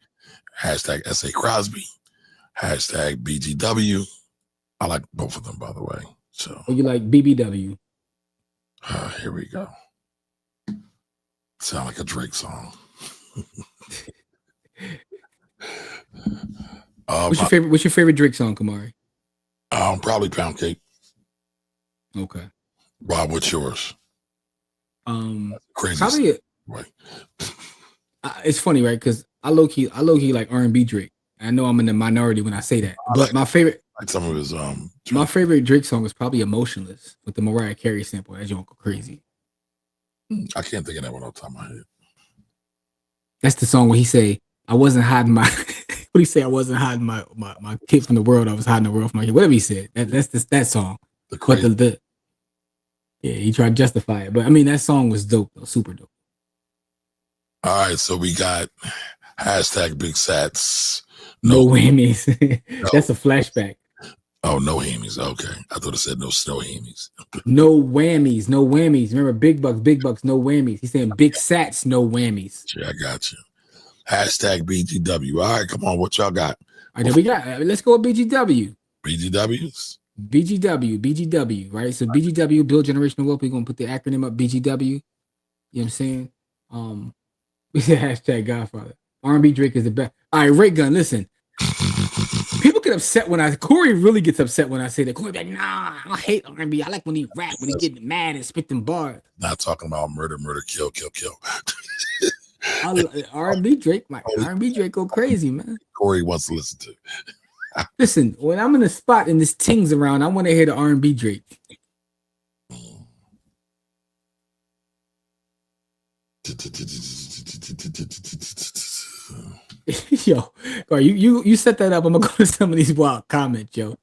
Hashtag S.A. Crosby. Hashtag BGW. I like both of them, by the way. So you like BBW? Here we go. Sound like a Drake song. What's your favorite Drake song, Kamari? Probably Pound Cake. Okay. Rob, what's yours? Crazy. Probably right. It's funny, right? Because I low key like R&B Drake. I know I'm in the minority when I say that, but my favorite, like some of his my favorite Drake song is probably "Emotionless" with the Mariah Carey sample. That joke go crazy. I can't think of that one off the top of my head. That's the song where he say, "I wasn't hiding my." What he say? I wasn't hiding my kid from the world. I was hiding the world from my kid. Whatever he said. That's that song. Yeah, he tried to justify it, but I mean that song was dope though, super dope. All right, so we got hashtag Big Sats. No whammies. That's a flashback. Oh, no hammies. Okay, I thought it said no snow hammies. No whammies, no whammies. Remember, big bucks, no whammies. He's saying big sats, no whammies. Yeah, I got you. Hashtag BGW. All right, come on, what y'all got? All right, then we got. Let's go with BGW. BGWs. BGW, right? So BGW, build generational wealth. We're gonna put the acronym up. BGW. You know what I'm saying? Hashtag Godfather. R&B Drake is the best. All right, Ray Gun. Listen, people get upset when Corey really gets upset when I say that. Corey be like, nah, I hate R&B. I like when he rap, when he get mad and spit them bars. Not talking about murder, kill. R&B Drake, my R&B Drake go crazy, man. Corey wants to listen to. Listen, when I'm in the spot and this ting's around, I want to hear the R&B Drake. Yo, you set that up. I'm gonna go to some of these wild comments, yo.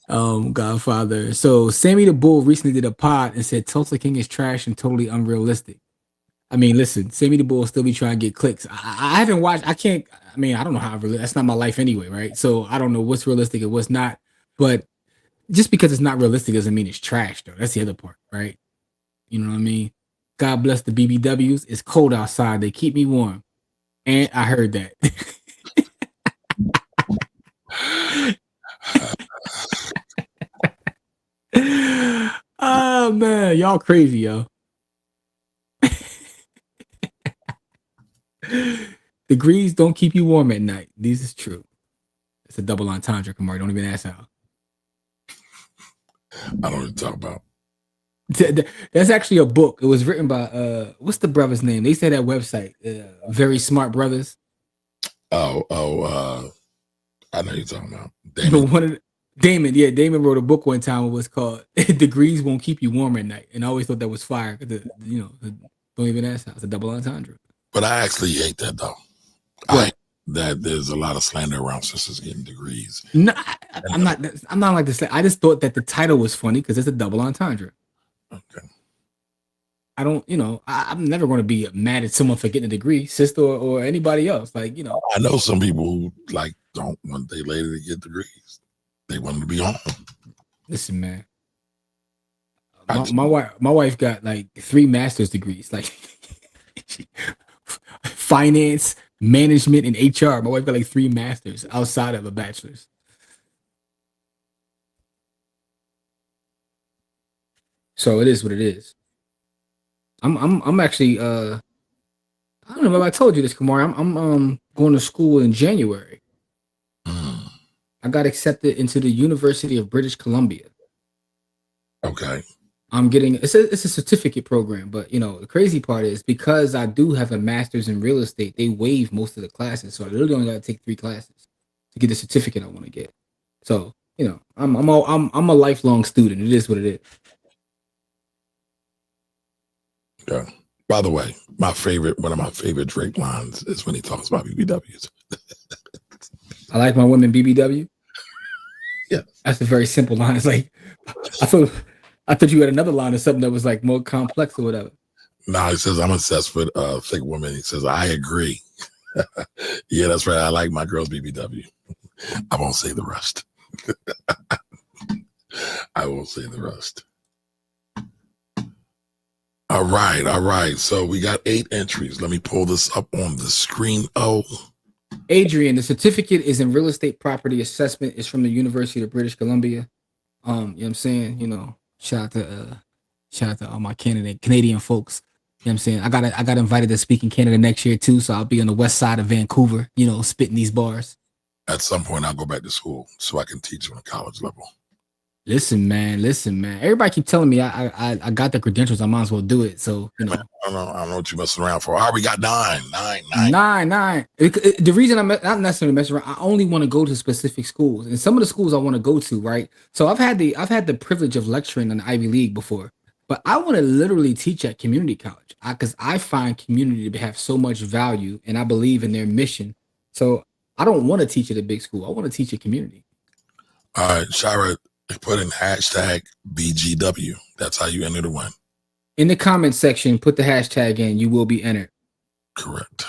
Godfather. So Sammy the Bull recently did a pod and said Tulsa King is trash and totally unrealistic. I mean, listen, Sammy the Bull still be trying to get clicks. I haven't watched. I don't know how. That's not my life anyway, right? So I don't know what's realistic and what's not. But just because it's not realistic doesn't mean it's trash, though. That's the other part, right? You know what I mean? God bless the BBWs. It's cold outside. They keep me warm. And I heard that. Oh, man. Y'all crazy, yo. Degrees don't keep you warm at night. This is true. It's a double entendre, Kamari. Don't even ask how. I don't know what you're talking about. That's actually a book. It was written by what's the brother's name? They say that website, Very Smart Brothers. I know what you're talking about. Damon. Damon wrote a book one time. It was called "Degrees Won't Keep You Warm at Night," and I always thought that was fire. Don't even ask how. It's a double entendre. But I actually hate that though. What? I hate that there's a lot of slander around sisters getting degrees. No, I'm not like this. I just thought that the title was funny because it's a double entendre. Okay. I don't, I'm never going to be mad at someone for getting a degree, sister or anybody else. Like, I know some people who like don't want their lady to get degrees. They want them to be home. Listen, man. My wife got like 3 master's degrees, like finance, management, and HR. My wife got like 3 masters outside of a bachelor's. So it is what it is. I'm actually I don't know if I told you this, Kamari. I'm going to school in January. I got accepted into the University of British Columbia. Okay. I'm getting it's a certificate program, but the crazy part is because I do have a master's in real estate, they waive most of the classes, so I literally only got to take 3 classes to get the certificate I want to get. So I'm a lifelong student. It is what it is. Yeah. By the way, one of my favorite Drake lines is when he talks about BBWs. I like my women BBW. Yeah, that's a very simple line. It's like I thought you had another line or something that was like more complex or whatever. No, he says I'm obsessed with thick women. He says I agree. Yeah, that's right. I like my girls BBW. I won't say the rest. I won't say the rest. All right. So we got 8 entries. Let me pull this up on the screen. Oh, Adrian, the certificate is in real estate property assessment. It's from the University of British Columbia. You know what I'm saying? Shout out to all my Canadian folks. You know what I'm saying? I got invited to speak in Canada next year too, so I'll be on the west side of Vancouver, spitting these bars. At some point I'll go back to school so I can teach on a college level. Listen, man. Everybody keep telling me I got the credentials. I might as well do it. So I don't know what you're messing around for. All right, we got 9. The reason I'm not necessarily messing around, I only want to go to specific schools, and some of the schools I want to go to, right? So I've had the privilege of lecturing in the Ivy League before, but I want to literally teach at community college because I find community to have so much value, and I believe in their mission. So I don't want to teach at a big school. I want to teach at community. All right, Shira. Put in hashtag BGW. That's how you enter the win. In the comment section, put the hashtag in. You will be entered. Correct.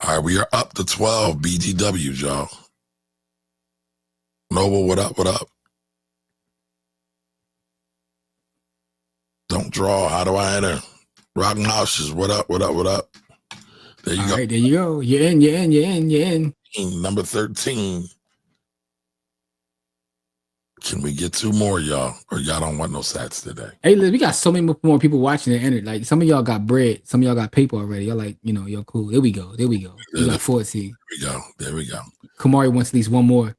All right, we are up to 12 BGWs, y'all. Noble, what up? Don't draw. How do I enter? Rotten Houses, what up? There you go. All right, there you go. You're in. Number 13. Can we get 2 more, y'all? Or y'all don't want no sats today? Hey, we got so many more people watching and entered. Like some of y'all got bread, some of y'all got paper already. Y'all like, you're cool. There we go. We got 14. There we go. Kamari wants at least 1 more.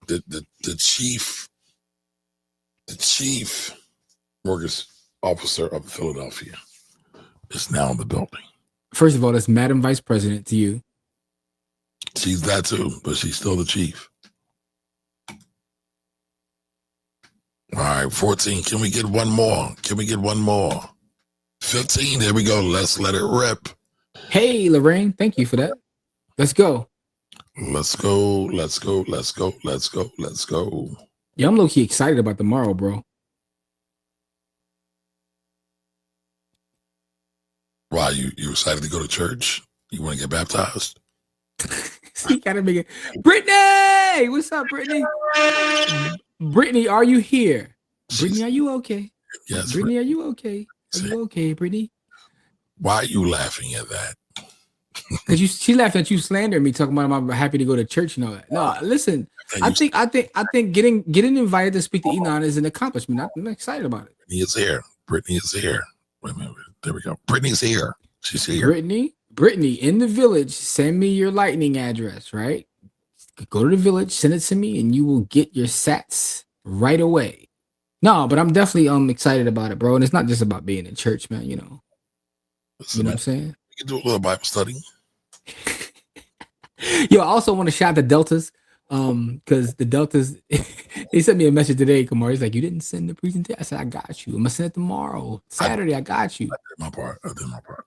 The chief mortgage officer of Philadelphia is now in the building. First of all, that's Madam Vice President to you. She's that too, but she's still the chief. All right, 14. Can we get 1 more? 15. There we go. Let's let it rip. Hey, Lorraine. Thank you for that. Let's go. Let's go. Yeah, I'm low-key excited about tomorrow, bro. Why? You excited to go to church? You want to get baptized? You gotta make it. Brittany! What's up, Brittany? Brittany, are you here? Brittany, are you okay? Yes. Brittany, are you okay? Are you okay, Brittany? Why are you laughing at that? Because she laughed at you slandering me, talking about I'm happy to go to church and all that. No, listen. I think getting invited to speak to Enon is an accomplishment. I'm excited about it. Brittany is here. Wait a minute. There we go. Brittany's here. She's here. Brittany Brittany in the village, send me your lightning address, right? Go to the village, send it to me, and you will get your sats right away. No, but I'm definitely excited about it, bro. And it's not just about being in church, man. Listen, What man, I'm saying? we can do a little Bible study. Yo, I also want to shout the Deltas. Because the Deltas, they sent me a message today, Kamar. He's like, you didn't send the presentation. I said, I got you. I'm gonna send it tomorrow. Saturday, I got you. I did my part.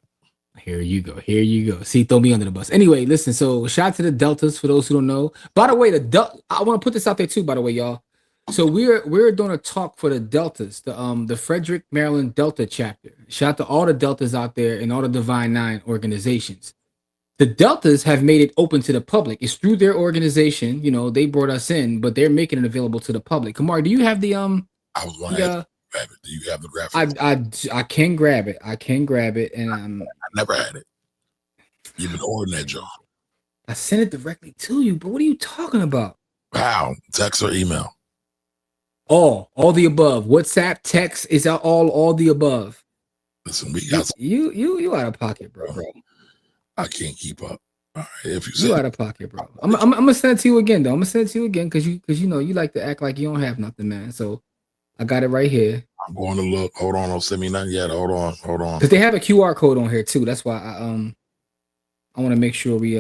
Here you go. Here you go. See, throw me under the bus. Anyway, listen. So, shout out to the Deltas for those who don't know. By the way, I want to put this out there too. By the way, y'all. So we're doing a talk for the Deltas, the Frederick, Maryland Delta chapter. Shout out to all the Deltas out there and all the Divine Nine organizations. The Deltas have made it open to the public. It's through their organization. They brought us in, but they're making it available to the public. Kamar, do you have the I was going to grab it. Do you have the graphics? I can grab it. And I never had it. You've been ordering that, Joe. I sent it directly to you, but what are you talking about? How? Text or email? All the above. WhatsApp, text, is all the above. Listen, we got you out of pocket, bro. I can't keep up. All right, if you out of pocket, bro. I'm gonna send it to you again, though. I'm gonna send it to you again because you like to act like you don't have nothing, man. So I got it right here. I'm going to look. Hold on, don't send me nothing yet. Hold on. Because they have a QR code on here too. That's why I want to make sure we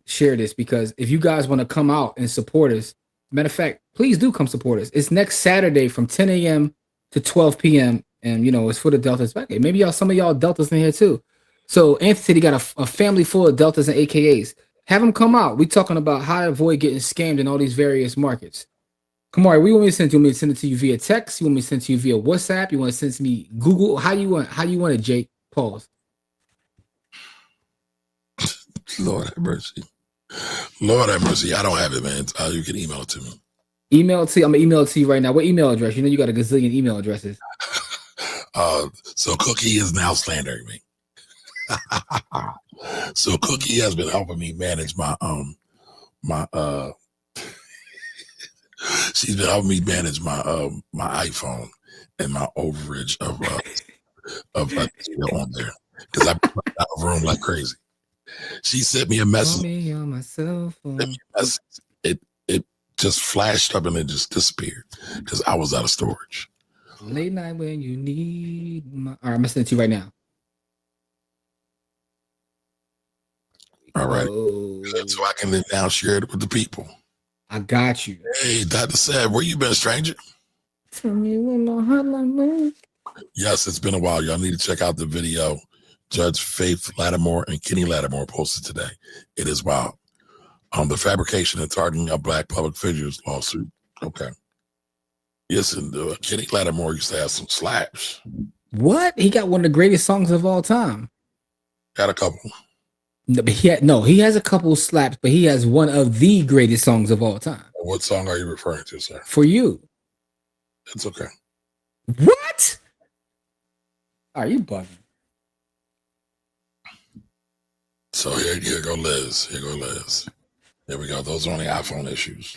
share this, because if you guys want to come out and support us, matter of fact, please do come support us. It's next Saturday from 10 a.m. to 12 p.m. and it's for the Deltas. Okay, maybe some of y'all Deltas in here too. So Anthony said he got a family full of Deltas and AKAs. Have them come out. We're talking about how to avoid getting scammed in all these various markets. Kamari, what you want me to send to you? Want me to send it to you via text? You want me to send it to you via WhatsApp? You want to send it to me Google? How you want it, Jake? Pause. Lord have mercy. Lord have mercy. I don't have it, man. You can email it to me. Email it to you. I'm gonna email it to you right now. What email address? You got a gazillion email addresses. So Cookie is now slandering me. So Cookie has been helping me manage my she's been helping me manage my my iPhone and my overage of on there, because I put out of room like crazy. She sent me a message. Me on my cell phone. It just flashed up and it just disappeared because I was out of storage. Late night when you need my. All right, I'm gonna send it to you right now. All right, so I can then now share it with the people. I got you. Hey, Dr. Sad, where you been, stranger? Tell me when my hotline moves. Yes, it's been a while. Y'all need to check out the video Judge Faith Lattimore and Kenny Lattimore posted today. It is wild. The fabrication and targeting of Black public figures lawsuit. Okay. Yes, and Kenny Lattimore used to have some slaps. What? He got one of the greatest songs of all time. Got a couple. No, but he has a couple slaps, but he has one of the greatest songs of all time. What song are you referring to, sir? For You. It's okay. What? Are you bugging? So here go Liz. There we go. Those are only iPhone issues.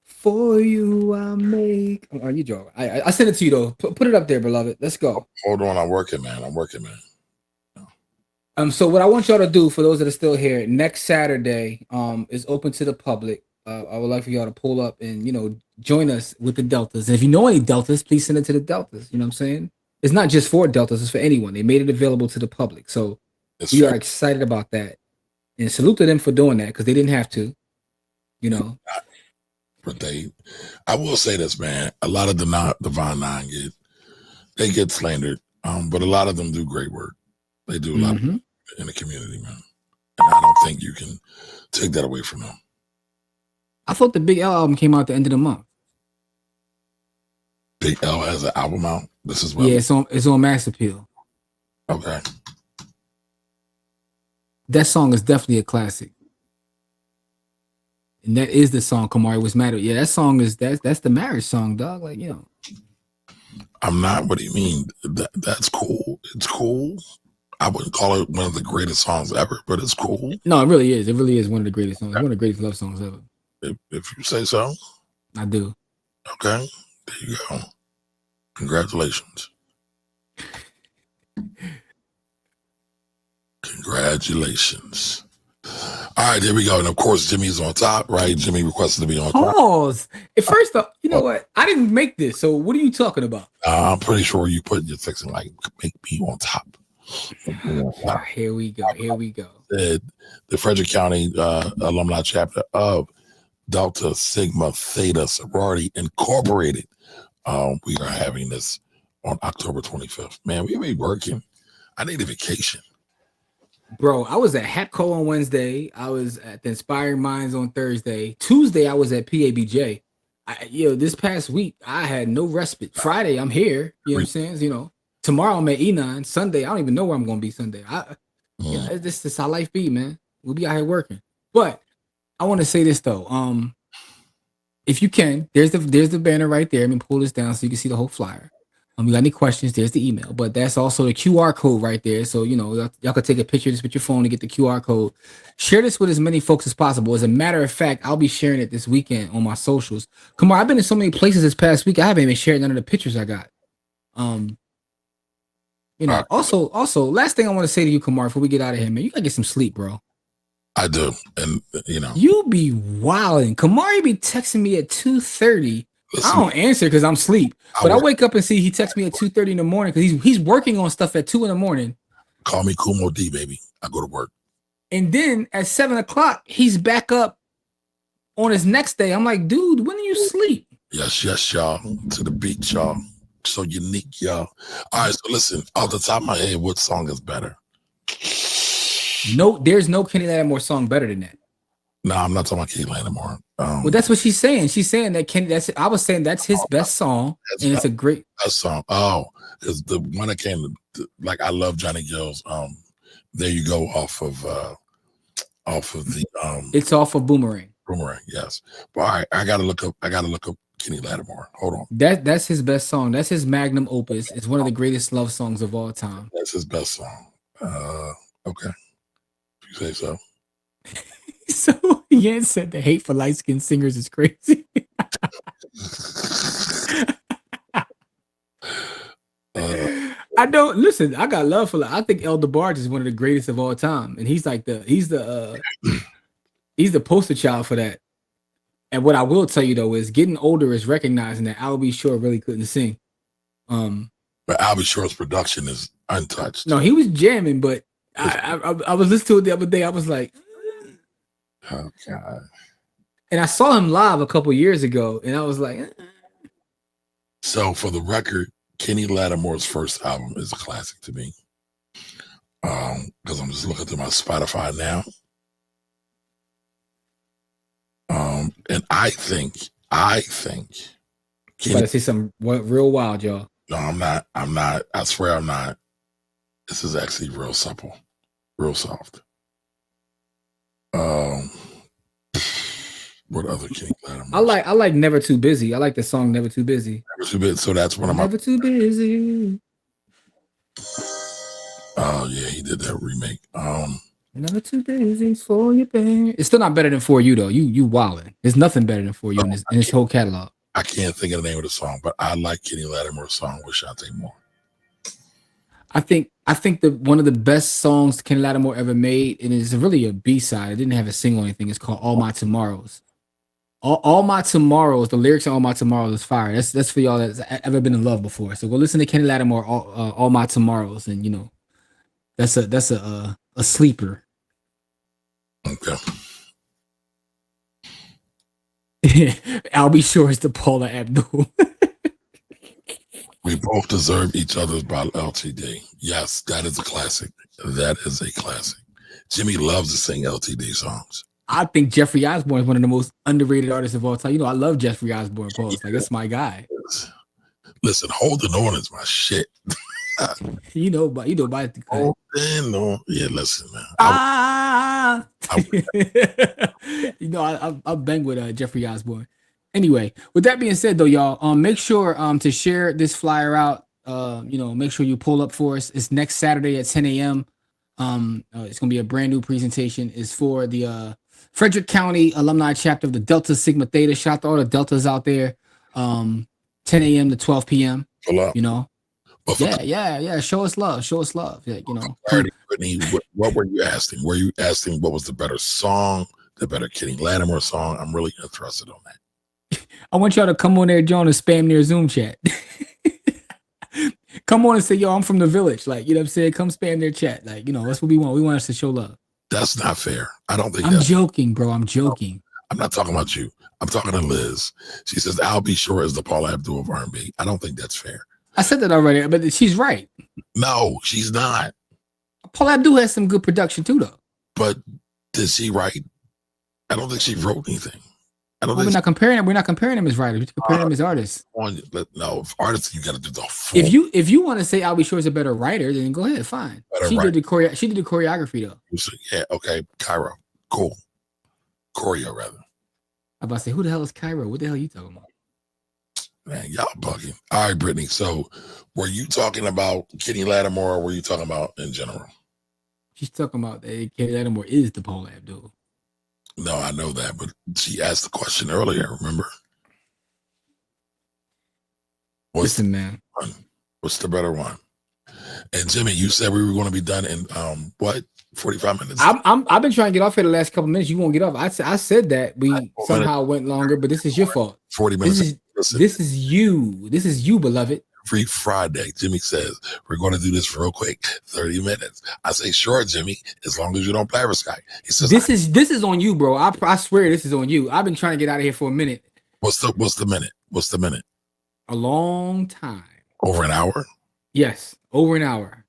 For you, I make. Are you joking? I sent it to you though. Put it up there, beloved. Let's go. Hold on, I'm working, man. So what I want y'all to do, for those that are still here, next Saturday is open to the public. I would like for y'all to pull up and join us with the Deltas. And if you know any Deltas, please send it to the Deltas. You know what I'm saying? It's not just for Deltas; it's for anyone. They made it available to the public, so we are excited about that. And salute to them for doing that, because they didn't have to. But I will say this, man. A lot of the Divine Nine get slandered, but a lot of them do great work. They do a lot in the community, man. And I don't think you can take that away from them. I thought the Big L album came out at the end of the month. Big L has an album out. This is it's on Mass Appeal. Okay. That song is definitely a classic. And that is the song Kamari was mad at. Yeah, that song that's the marriage song, dog. Like, I'm not. What do you mean? That's cool. It's cool. I wouldn't call it one of the greatest songs ever, but it's cool. No, it really is. It really is one of the greatest songs. One of the greatest love songs ever. If you say so. I do. Okay. There you go. Congratulations. Congratulations. All right, there we go. And of course, Jimmy's on top, right? Jimmy requested to be on top. Pause. At first, you know what? I didn't make this. So what are you talking about? I'm pretty sure you put your fixing like make me on top. Here we go. The Frederick County alumni chapter of Delta Sigma Theta Sorority Incorporated. We are having this on October 25th. Man, we be working. I need a vacation. Bro, I was at HAPCO on Wednesday. I was at the Inspiring Minds on Thursday. Tuesday, I was at PABJ. This past week, I had no respite. Friday, I'm here. You know what I'm saying? You know, tomorrow I'm at E9. Sunday, I don't even know where I'm going to be Sunday. This is how life be, man. We'll be out here working. But I want to say this, though. If you can, there's the banner right there. Let me pull this down so you can see the whole flyer. You got any questions, there's the email. But that's also the QR code right there. So, y'all could take a picture of this with your phone to get the QR code. Share this with as many folks as possible. As a matter of fact, I'll be sharing it this weekend on my socials. Come on, I've been in so many places this past week. I haven't even shared none of the pictures I got. Also, last thing I want to say to you, Kamar, before we get out of here, man, you gotta get some sleep, bro. I do. And, You be wilding. Kamar, you be texting me at 2:30. I don't answer because I'm asleep. But I wake up and see he texts me at 2:30 in the morning because he's working on stuff at 2 in the morning. Call me Kumo D, baby. I go to work. And then at 7 o'clock, he's back up on his next day. I'm like, dude, when do you sleep? Yes, y'all. To the beat, y'all. So unique, y'all. All right, so listen, off the top of my head, what song is better? No, there's no Kenny Lattimore song better than that. No, I'm not talking about Kenny Lattimore. Well, that's what she's saying. She's saying that Kenny. I was saying that's his best song, and it's a great best song. Oh, because the one that came, like I love Johnny Gill's. There you go, off of the. It's off of Boomerang. Boomerang, yes. But all right, I gotta look up Kenny Lattimore. Hold on. That's his best song. That's his magnum opus. It's one of the greatest love songs of all time. That's his best song. Okay, if you say so. So Yan said the hate for light-skinned singers is crazy. I don't listen. I got love for. I think El DeBarge is one of the greatest of all time, and he's the poster child for that. And what I will tell you though is, getting older is recognizing that Al B. Shore really couldn't sing. But Al B. Shore's production is untouched. No, he was jamming, but I was listening to it the other day. I was like. Oh God! And I saw him live a couple years ago, and I was like, So for the record, Kenny Lattimore's first album is a classic to me. Because I'm just looking through my Spotify now. And I think Kenny, gotta say something real wild, y'all. No, I'm not. I swear I'm not. This is actually real simple, real soft. What other Kenny Lattimore? I like Never Too Busy. I like the song Never Too Busy. Never Too Busy. So that's one of my. Never Too Busy. Oh yeah, he did that remake. Never Too Busy for you, baby. It's still not better than For You though. You wildin'. There's nothing better than For You in this whole catalog. I can't think of the name of the song, but I like Kenny Lattimore's song with Shantae Moore. I think that one of the best songs Kenny Lattimore ever made, and it's really a B-side. It didn't have a single or anything. It's called All My Tomorrows. All My Tomorrows, the lyrics on All My Tomorrows is fire. That's for y'all that's ever been in love before. So go listen to Kenny Lattimore, All My Tomorrows, and that's a sleeper. Okay. I'll be sure it's the Paula Abdul. We both deserve each other's by LTD. Yes, that is a classic. That is a classic. Jimmy loves to sing LTD songs. I think Jeffrey Osborne is one of the most underrated artists of all time. I love Jeffrey Osborne, Paul. Like, that's my guy. Listen, Holding On is my shit. By the Holding On. Yeah, listen, man. I'll bang with Jeffrey Osborne. Anyway, with that being said, though, y'all, make sure to share this flyer out. Make sure you pull up for us. It's next Saturday at 10 a.m. It's gonna be a brand new presentation. It's for the Frederick County alumni chapter of the Delta Sigma Theta. Shout out to all the Deltas out there. 10 a.m. to 12 p.m. Pull up. But for Yeah. Show us love. Yeah, you know. clarity, Brittany, what were you asking? Were you asking what was the better song, the better Kenny Lattimore song? I'm really interested on that. I want y'all to come on there, John, and spam their Zoom chat. Come on and say, yo, I'm from the village. Like, you know what I'm saying? Come spam their chat. Like, you know, that's what we want. We want us to show love. That's not fair. I don't think I'm joking, bro. I'm joking. I'm not talking about you. I'm talking to Liz. She says, I'll be sure is the Paula Abdul of R&B. I don't think that's fair. I said that already, but she's right. No, she's not. Paula Abdul has some good production too, though. But did she write? I don't think she wrote anything. We're not comparing them. We're not comparing them as writers. We're comparing them as artists. No, if artists, you got to do the full. If you want to say I'll be sure is a better writer, then go ahead, fine. She did the choreography though. Yeah, okay, Cairo, cool, choreo rather. I'm about to say, who the hell is Cairo? What the hell are you talking about? Man, y'all bugging. All right, Brittany. So, were you talking about Kenny Lattimore, or were you talking about in general? She's talking about that Kenny Lattimore is the Paula Abdul. No, I know that, but she asked the question earlier. Remember? Listen, man. What's the better one? And Jimmy, you said we were going to be done in 45 minutes. I've been trying to get off here the last couple of minutes. You won't get off. I said that we somehow went longer, but this is your fault. 40 minutes. This is you, beloved. Every Friday, Jimmy says, we're going to do this real quick, 30 minutes. I say, sure, Jimmy, as long as you don't blatherskite. He says, this is on you, bro. I swear this is on you. I've been trying to get out of here for a minute. What's the minute? What's the minute? A long time. Over an hour? Yes, over an hour.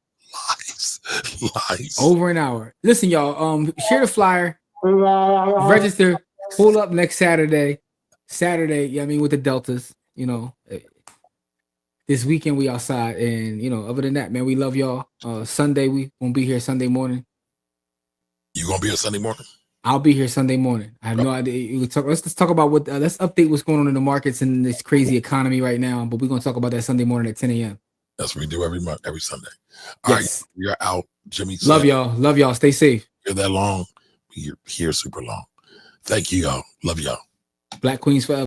Lies. Over an hour. Listen, y'all, share the flyer, register, pull up next Saturday. Yeah, I mean, with the Deltas, you know. This weekend we outside, and you know, other than that, man, we love y'all. Sunday we won't be here Sunday morning. You gonna be here Sunday morning? I'll be here Sunday morning. I have no idea. Let's talk about let's update what's going on in the markets and this crazy economy right now. But we're gonna talk about that Sunday morning at 10 a.m. That's what we do every Sunday. All right, we are out. Jimmy, love y'all. Stay safe. You're that long. We're here super long. Thank you, y'all. Love y'all. Black Queens forever.